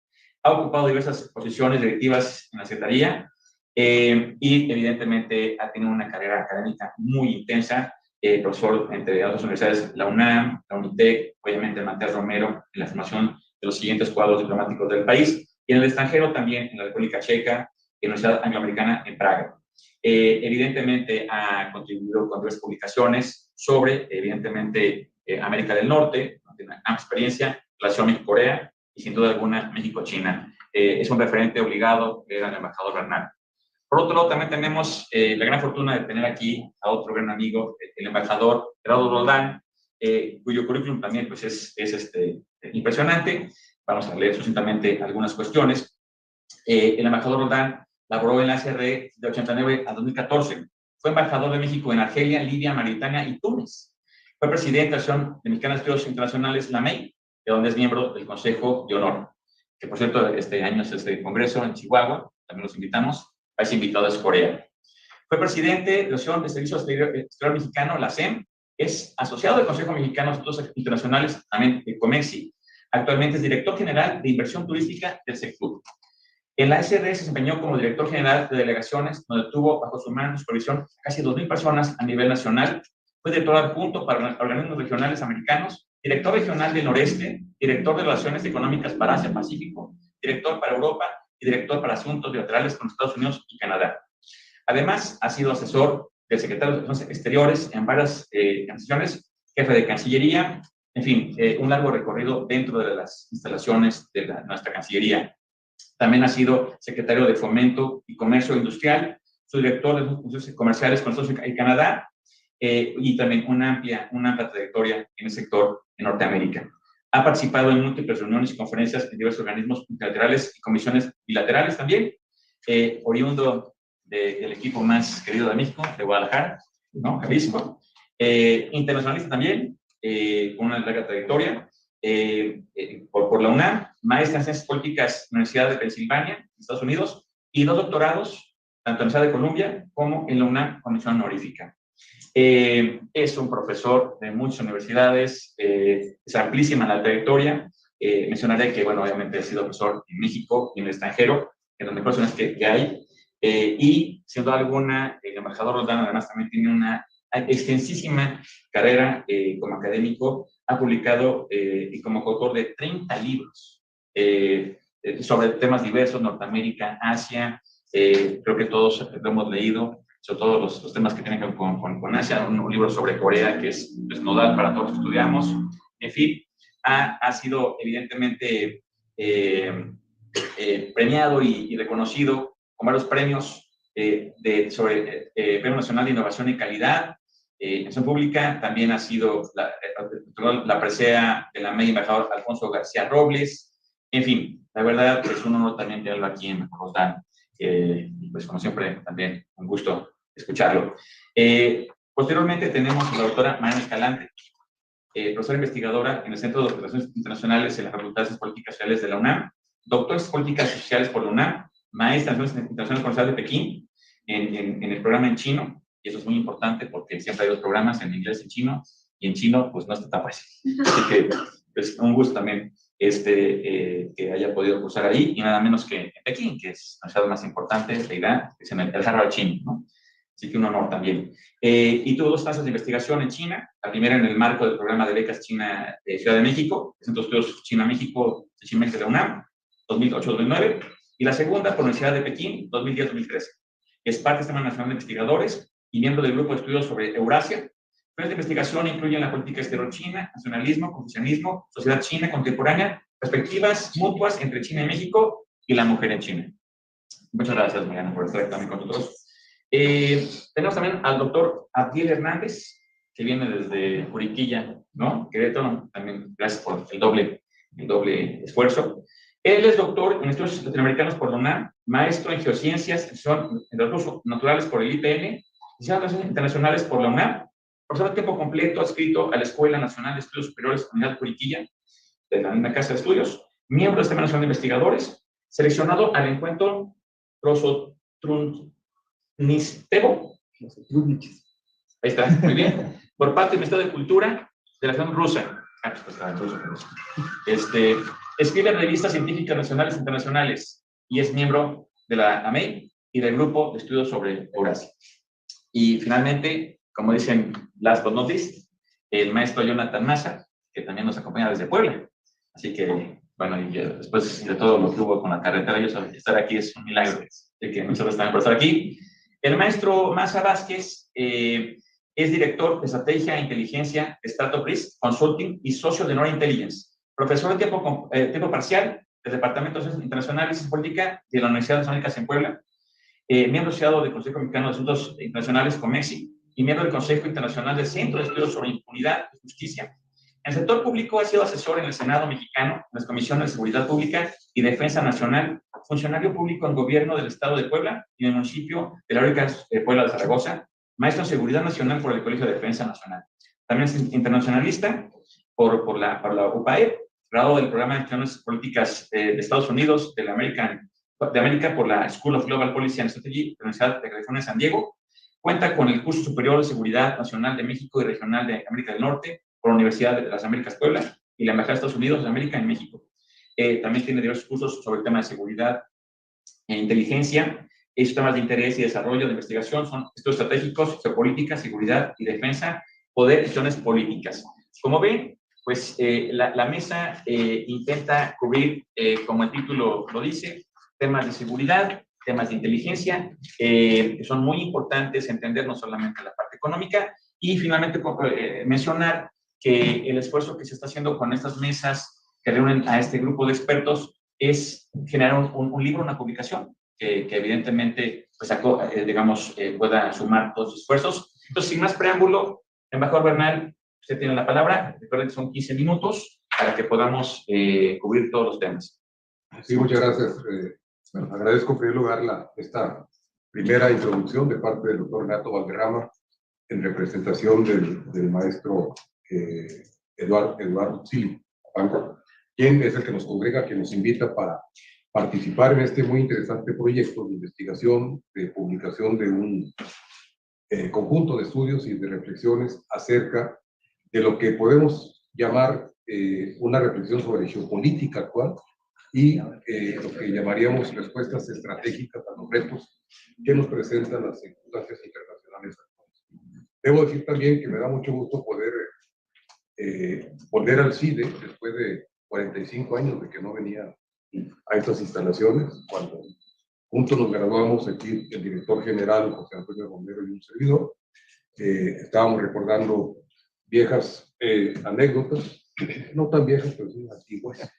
ha ocupado diversas posiciones directivas en la Secretaría y, evidentemente, ha tenido una carrera académica muy intensa, profesor entre otras universidades, la UNAM, la UNITEC, obviamente Matías Romero, en la formación de los siguientes cuadros diplomáticos del país, y en el extranjero también en la República Checa, en la Universidad Angloamericana en Praga. Evidentemente ha contribuido con diversas publicaciones sobre, evidentemente, América del Norte, tiene una amplia experiencia, relación México-Corea y sin duda alguna México-China. Es un referente obligado del embajador Bernal. Por otro lado, también tenemos la gran fortuna de tener aquí a otro gran amigo, el embajador Gerardo Roldán, cuyo currículum también pues, es impresionante. Vamos a leer sucintamente algunas cuestiones. El embajador Roldán laboró en la SRE de 89 a 2014. Fue embajador de México en Argelia, Libia, Mauritania y Túnez. Fue presidente de la Asociación Mexicana de Estudios Internacionales, la MEI, de donde es miembro del Consejo de Honor. Que, por cierto, este año es este congreso en Chihuahua. También los invitamos. A ese invitado es Corea. Fue presidente de la Asociación de Servicios Exterior Mexicano, la SEM. Es asociado del Consejo Mexicano de Estudios Internacionales, también de COMEXI. Actualmente es director general de inversión turística del sector. En la SRE se desempeñó como director general de delegaciones, donde tuvo bajo su mano y supervisión casi 2,000 personas a nivel nacional. Fue director adjunto para organismos regionales americanos, director regional del noreste, director de relaciones económicas para Asia-Pacífico, director para Europa y director para asuntos bilaterales con Estados Unidos y Canadá. Además, ha sido asesor del secretario de Relaciones Exteriores en varias organizaciones, jefe de Cancillería, en fin, un largo recorrido dentro de las instalaciones de nuestra Cancillería. También ha sido secretario de Fomento y Comercio Industrial, subdirector de negocios comerciales con Estados Unidos y Canadá, y también una amplia trayectoria en el sector en Norteamérica. Ha participado en múltiples reuniones y conferencias en diversos organismos multilaterales y comisiones bilaterales también, oriundo del equipo más querido de México, de Guadalajara, ¿no? Jalisco. Internacionalista también, con una larga trayectoria, por la UNAM, maestra en Ciencias Políticas en la Universidad de Pensilvania, Estados Unidos, y 2 doctorados, tanto en la Universidad de Columbia como en la UNAM, con mención honorífica. Es un profesor de muchas universidades, es amplísima la trayectoria. Mencionaré que, bueno, obviamente ha sido profesor en México y en el extranjero, en las mejores universidades que hay, y sin duda alguna, el embajador Roldán además también tiene una extensísima carrera como académico. Ha publicado y como coautor de 30 libros sobre temas diversos, Norteamérica, Asia, creo que todos lo hemos leído, sobre todo los temas que tienen que ver con Asia, un libro sobre Corea que es pues, nodal para todos los que estudiamos. En fin, ha sido evidentemente premiado y reconocido con varios premios sobre Premio Nacional de Innovación y Calidad. En Acción Pública también ha sido la presea de la media embajador Alfonso García Robles. En fin, la verdad es un honor también tenerlo aquí en Bogotá. Y pues como siempre, también un gusto escucharlo. Posteriormente tenemos a la doctora Mariana Escalante, profesora investigadora en el Centro de Relaciones Internacionales en la Facultad de Ciencias Políticas Sociales de la UNAM, doctora en Políticas Sociales por la UNAM, maestra en Relaciones Internacionales por la Universidad de Pekín, en el programa en chino, y eso es muy importante porque siempre hay dos programas, en inglés y en chino, y en chino pues no está tan fácil. Así que pues un gusto también que haya podido cursar ahí, y nada menos que en Pekín, que es la ciudad más importante de Irán, que es en el Harvard chino, ¿no? Así que un honor también. Y tuvo dos tasas de investigación en China, la primera en el marco del programa de becas China Ciudad de México, Centro de Estudios China-México, de la UNAM, 2008-2009, y la segunda por la Universidad de Pekín, 2010-2013. Es parte del Sistema Nacional de Investigadores y miembro del Grupo de Estudios sobre Eurasia. Planes de investigación incluyen la política exterior china, nacionalismo, confucianismo, sociedad china contemporánea, perspectivas mutuas entre China y México y la mujer en China. Muchas gracias, Mariana, por estar también con nosotros. Tenemos también al doctor Abdiel Hernández, que viene desde Juriquilla, ¿no? Querétaro, también gracias por el doble esfuerzo. Él es doctor en estudios latinoamericanos por la UNAM, maestro en geociencias, en recursos naturales por el IPN, licenciado en internacionales por la UNAM, profesor de tiempo completo adscrito a la Escuela Nacional de Estudios Superiores Unidad Juriquilla, de la misma casa de estudios, miembro del Sistema Nacional de Investigadores, seleccionado al encuentro Nistebo. Ahí está, muy bien. Por parte del Ministerio de Cultura de la Federación Rusa. Escribe revistas científicas nacionales e internacionales y es miembro de la AMEI y del Grupo de Estudios sobre Eurasia. Y finalmente, como dicen last but not least, el maestro Jonathan Maza, que también nos acompaña desde Puebla. Así que, bueno, y después de todo lo que hubo con la carretera, yo sabía que estar aquí es un milagro. Así que muchas gracias también por estar aquí. El maestro Maza Vázquez es director de Estrategia e Inteligencia de Startup Risk Consulting y socio de Nora Intelligence. Profesor de tiempo parcial del Departamento de Ciencias Internacionales y Política de la Universidad de las Américas en Puebla. Miembro asociado del Consejo Mexicano de Asuntos Internacionales, COMEXI, y miembro del Consejo Internacional del Centro de Estudios sobre Impunidad y Justicia. En el sector público ha sido asesor en el Senado mexicano, en las comisiones de Seguridad Pública y Defensa Nacional, funcionario público en Gobierno del Estado de Puebla y en el municipio de la Heroica Puebla de Zaragoza, maestro en Seguridad Nacional por el Colegio de Defensa Nacional. También es internacionalista por la UPAE, graduado del Programa de Acciones Políticas de Estados Unidos de América por la School of Global Policy and Strategy de la Universidad de California en San Diego. Cuenta con el curso superior de Seguridad Nacional de México y Regional de América del Norte por la Universidad de las Américas Puebla y la Embajada de Estados Unidos de América en México. También tiene diversos cursos sobre el tema de seguridad e inteligencia. Esos temas de interés y desarrollo de investigación son estudios estratégicos, geopolítica, seguridad y defensa, poder y acciones políticas. Como ven, pues la mesa intenta cubrir, como el título lo dice, temas de seguridad, temas de inteligencia, que son muy importantes entender no solamente la parte económica, y finalmente mencionar que el esfuerzo que se está haciendo con estas mesas que reúnen a este grupo de expertos es generar un libro, una publicación, que evidentemente, pues, digamos, pueda sumar todos los esfuerzos. Entonces, sin más preámbulo, embajador Bernal, usted tiene la palabra. Recuerden que son 15 minutos para que podamos cubrir todos los temas.
Sí, muchas gracias. Bueno, agradezco en primer lugar esta primera introducción de parte del doctor Nato Valderrama en representación del maestro Eduardo Sili, quien es el que nos congrega, que nos invita para participar en este muy interesante proyecto de investigación, de publicación de un conjunto de estudios y de reflexiones acerca de lo que podemos llamar una reflexión sobre geopolítica actual y lo que llamaríamos respuestas estratégicas a los retos que nos presentan las circunstancias internacionales actuales. Debo decir también que me da mucho gusto poder volver al CIDE después de 45 años de que no venía a estas instalaciones, cuando Juntos nos graduamos aquí, el director general, José Antonio Romero, y un servidor. Estábamos recordando viejas anécdotas, no tan viejas, pero sí antiguas.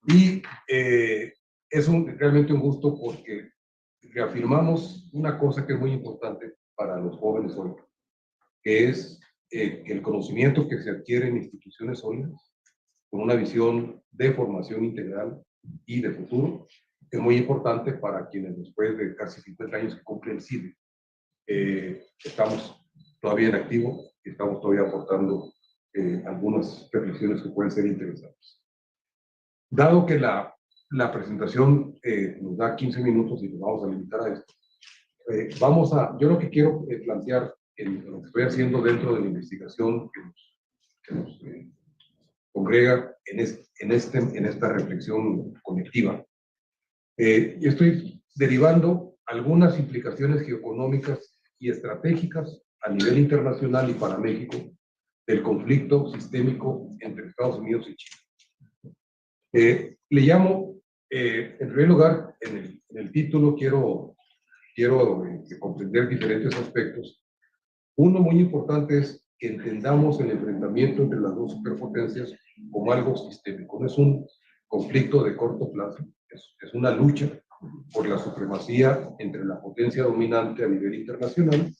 Y es realmente un gusto porque reafirmamos una cosa que es muy importante para los jóvenes hoy, que es que el conocimiento que se adquiere en instituciones sólidas, con una visión de formación integral y de futuro, es muy importante para quienes después de casi 50 años que cumple el CIDE, estamos todavía en activo y estamos todavía aportando algunas reflexiones que pueden ser interesantes. Dado que la presentación nos da 15 minutos y nos vamos a limitar a esto, yo lo que quiero plantear en lo que estoy haciendo dentro de la investigación que nos congrega en esta reflexión colectiva, y estoy derivando algunas implicaciones geoeconómicas y estratégicas a nivel internacional y para México del conflicto sistémico entre Estados Unidos y China. Le llamo, en primer lugar, en el título quiero comprender diferentes aspectos. Uno muy importante es que entendamos el enfrentamiento entre las dos superpotencias como algo sistémico. No es un conflicto de corto plazo, es una lucha por la supremacía entre la potencia dominante a nivel internacional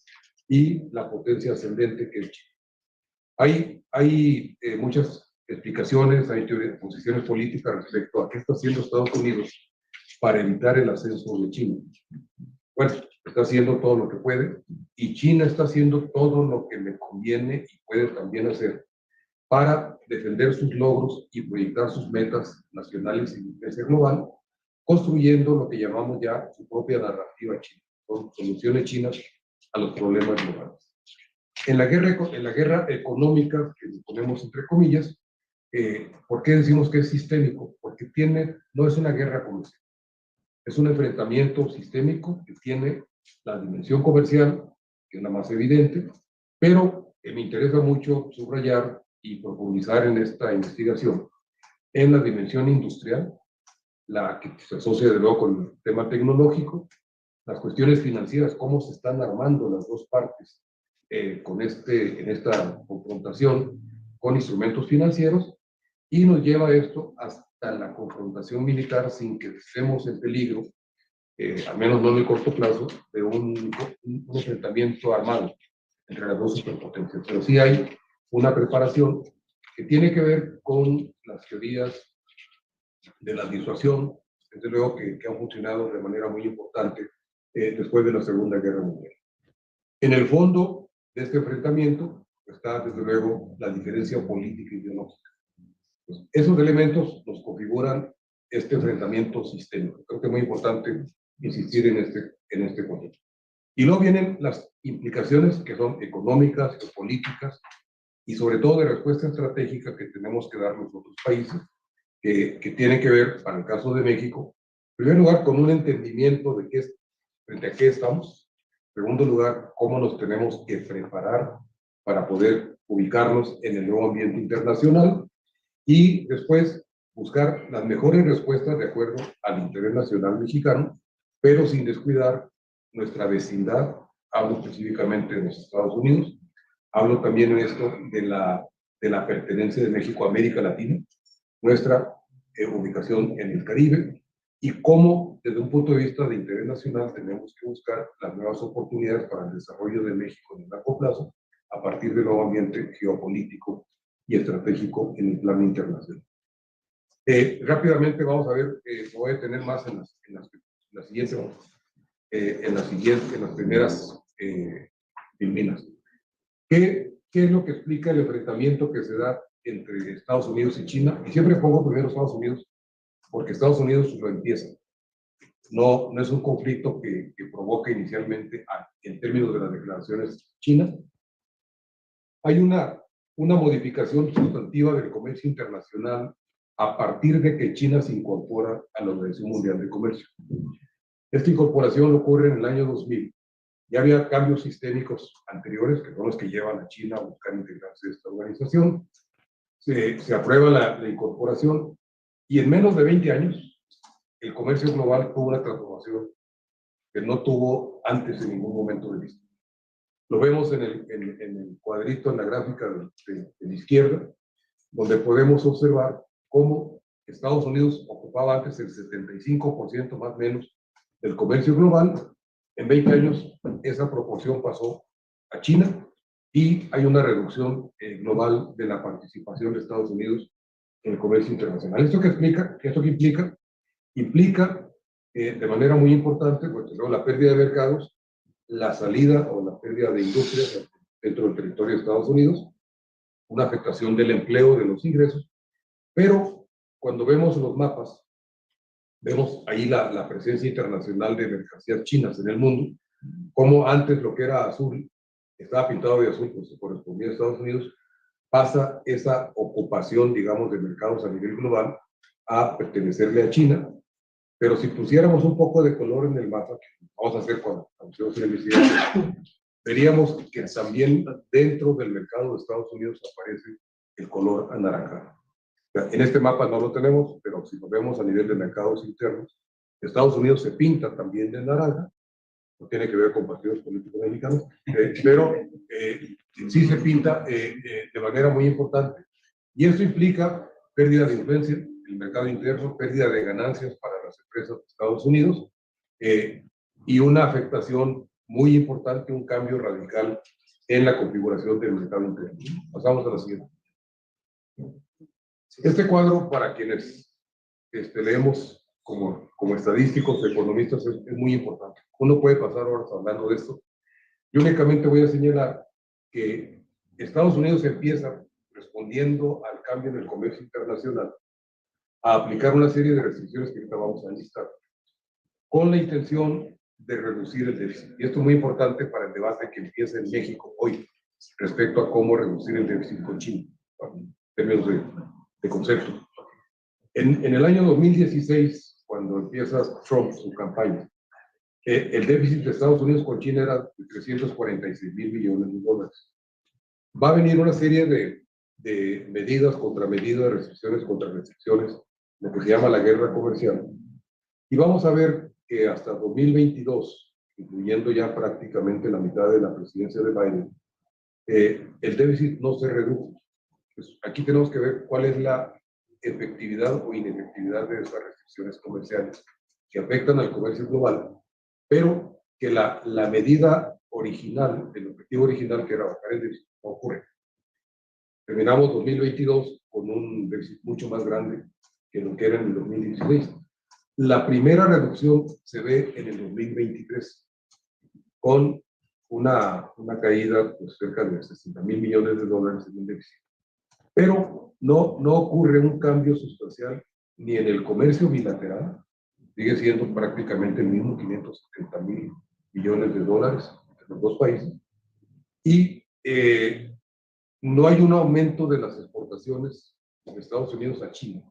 y la potencia ascendente que es China. Hay muchas explicaciones, hay posiciones políticas respecto a qué está haciendo Estados Unidos para evitar el ascenso de China. Bueno, está haciendo todo lo que puede y China está haciendo todo lo que le conviene y puede también hacer para defender sus logros y proyectar sus metas nacionales y de influencia global, construyendo lo que llamamos ya su propia narrativa china, con soluciones chinas a los problemas globales. En la guerra económica, que ponemos entre comillas, ¿por qué decimos que es sistémico? Porque no es una guerra comercial, es un enfrentamiento sistémico que tiene la dimensión comercial, que es la más evidente, pero me interesa mucho subrayar y profundizar en esta investigación en la dimensión industrial, la que se asocia de nuevo con el tema tecnológico, las cuestiones financieras, cómo se están armando las dos partes en esta confrontación con instrumentos financieros, y nos lleva esto hasta la confrontación militar sin que estemos en peligro, al menos no en el corto plazo, de un enfrentamiento armado entre las dos superpotencias. Pero sí hay una preparación que tiene que ver con las teorías de la disuasión, desde luego que han funcionado de manera muy importante después de la Segunda Guerra Mundial. En el fondo de este enfrentamiento está, desde luego, la diferencia política y ideológica. Pues, esos elementos nos configuran este enfrentamiento sistémico. Creo que es muy importante insistir en este concepto. Y luego vienen las implicaciones que son económicas, geopolíticas y sobre todo de respuesta estratégica que tenemos que dar los otros países, que tiene que ver, para el caso de México, en primer lugar, con un entendimiento de frente a qué estamos. En segundo lugar, cómo nos tenemos que preparar para poder ubicarnos en el nuevo ambiente internacional. Y después, buscar las mejores respuestas de acuerdo al interés nacional mexicano, pero sin descuidar nuestra vecindad. Hablo específicamente de los Estados Unidos. Hablo también en esto de la pertenencia de México a América Latina, nuestra ubicación en el Caribe, y cómo, desde un punto de vista de interés nacional, tenemos que buscar las nuevas oportunidades para el desarrollo de México en el largo plazo, a partir del nuevo ambiente geopolítico y estratégico en el plano internacional. Rápidamente vamos a ver, voy a tener más en las primeras filminas. ¿Qué es lo que explica el enfrentamiento que se da entre Estados Unidos y China? Y siempre pongo primero Estados Unidos, porque Estados Unidos lo empieza. No es un conflicto que provoca inicialmente, en términos de las declaraciones chinas. Hay una modificación sustantiva del comercio internacional a partir de que China se incorpora a la Organización Mundial de Comercio. Esta incorporación ocurre en el año 2000. Ya había cambios sistémicos anteriores, que son los que llevan a China a buscar integrarse a esta organización. Se aprueba la incorporación y en menos de 20 años el comercio global tuvo una transformación que no tuvo antes en ningún momento de vista. Lo vemos en el cuadrito, en la gráfica de la izquierda, donde podemos observar cómo Estados Unidos ocupaba antes el 75% más o menos del comercio global. En 20 años esa proporción pasó a China y hay una reducción global de la participación de Estados Unidos en el comercio internacional. ¿Esto qué explica? ¿Esto qué implica? Implica de manera muy importante, pues, la pérdida de mercados, la salida o la pérdida de industrias dentro del territorio de Estados Unidos, una afectación del empleo, de los ingresos, pero cuando vemos los mapas, vemos ahí la presencia internacional de mercancías chinas en el mundo, como antes lo que era azul, estaba pintado de azul, pues se correspondía a Estados Unidos, pasa esa ocupación, digamos, de mercados a nivel global a pertenecerle a China. Pero si pusiéramos un poco de color en el mapa, que vamos a hacer cuando hacemos una investigación, veríamos que también dentro del mercado de Estados Unidos aparece el color anaranjado. En este mapa no lo tenemos, pero si lo vemos a nivel de mercados internos, Estados Unidos se pinta también de naranja, no tiene que ver con partidos políticos mexicanos, pero sí se pinta de manera muy importante. Y esto implica pérdida de influencia en el mercado interno, pérdida de ganancias para las empresas de Estados Unidos y una afectación muy importante, un cambio radical en la configuración del mercado interno. Pasamos a la siguiente. Este cuadro, para quienes leemos como estadísticos, economistas, es muy importante. Uno puede pasar horas hablando de esto. Yo únicamente voy a señalar que Estados Unidos empieza, respondiendo al cambio en el comercio internacional, a aplicar una serie de restricciones que ahorita vamos a enlistar, con la intención de reducir el déficit. Y esto es muy importante para el debate que empieza en México hoy, respecto a cómo reducir el déficit con China, en términos de concepto. En el año 2016, cuando empieza Trump su campaña, el déficit de Estados Unidos con China era de 346 mil millones de dólares. Va a venir una serie de medidas, contramedidas, restricciones, contrarrestricciones, lo que se llama la guerra comercial. Y vamos a ver que hasta 2022, incluyendo ya prácticamente la mitad de la presidencia de Biden, el déficit no se redujo. Pues aquí tenemos que ver cuál es la efectividad o inefectividad de esas restricciones comerciales que afectan al comercio global, pero que la medida original, el objetivo original, que era bajar el déficit, no ocurre. Terminamos 2022 con un déficit mucho más grande que lo que era en el 2016. La primera reducción se ve en el 2023, con una caída pues, cerca de 60 mil millones de dólares en el déficit. Pero no ocurre un cambio sustancial ni en el comercio bilateral, sigue siendo prácticamente el mismo, 570 mil millones de dólares entre los dos países, y no hay un aumento de las exportaciones de Estados Unidos a China.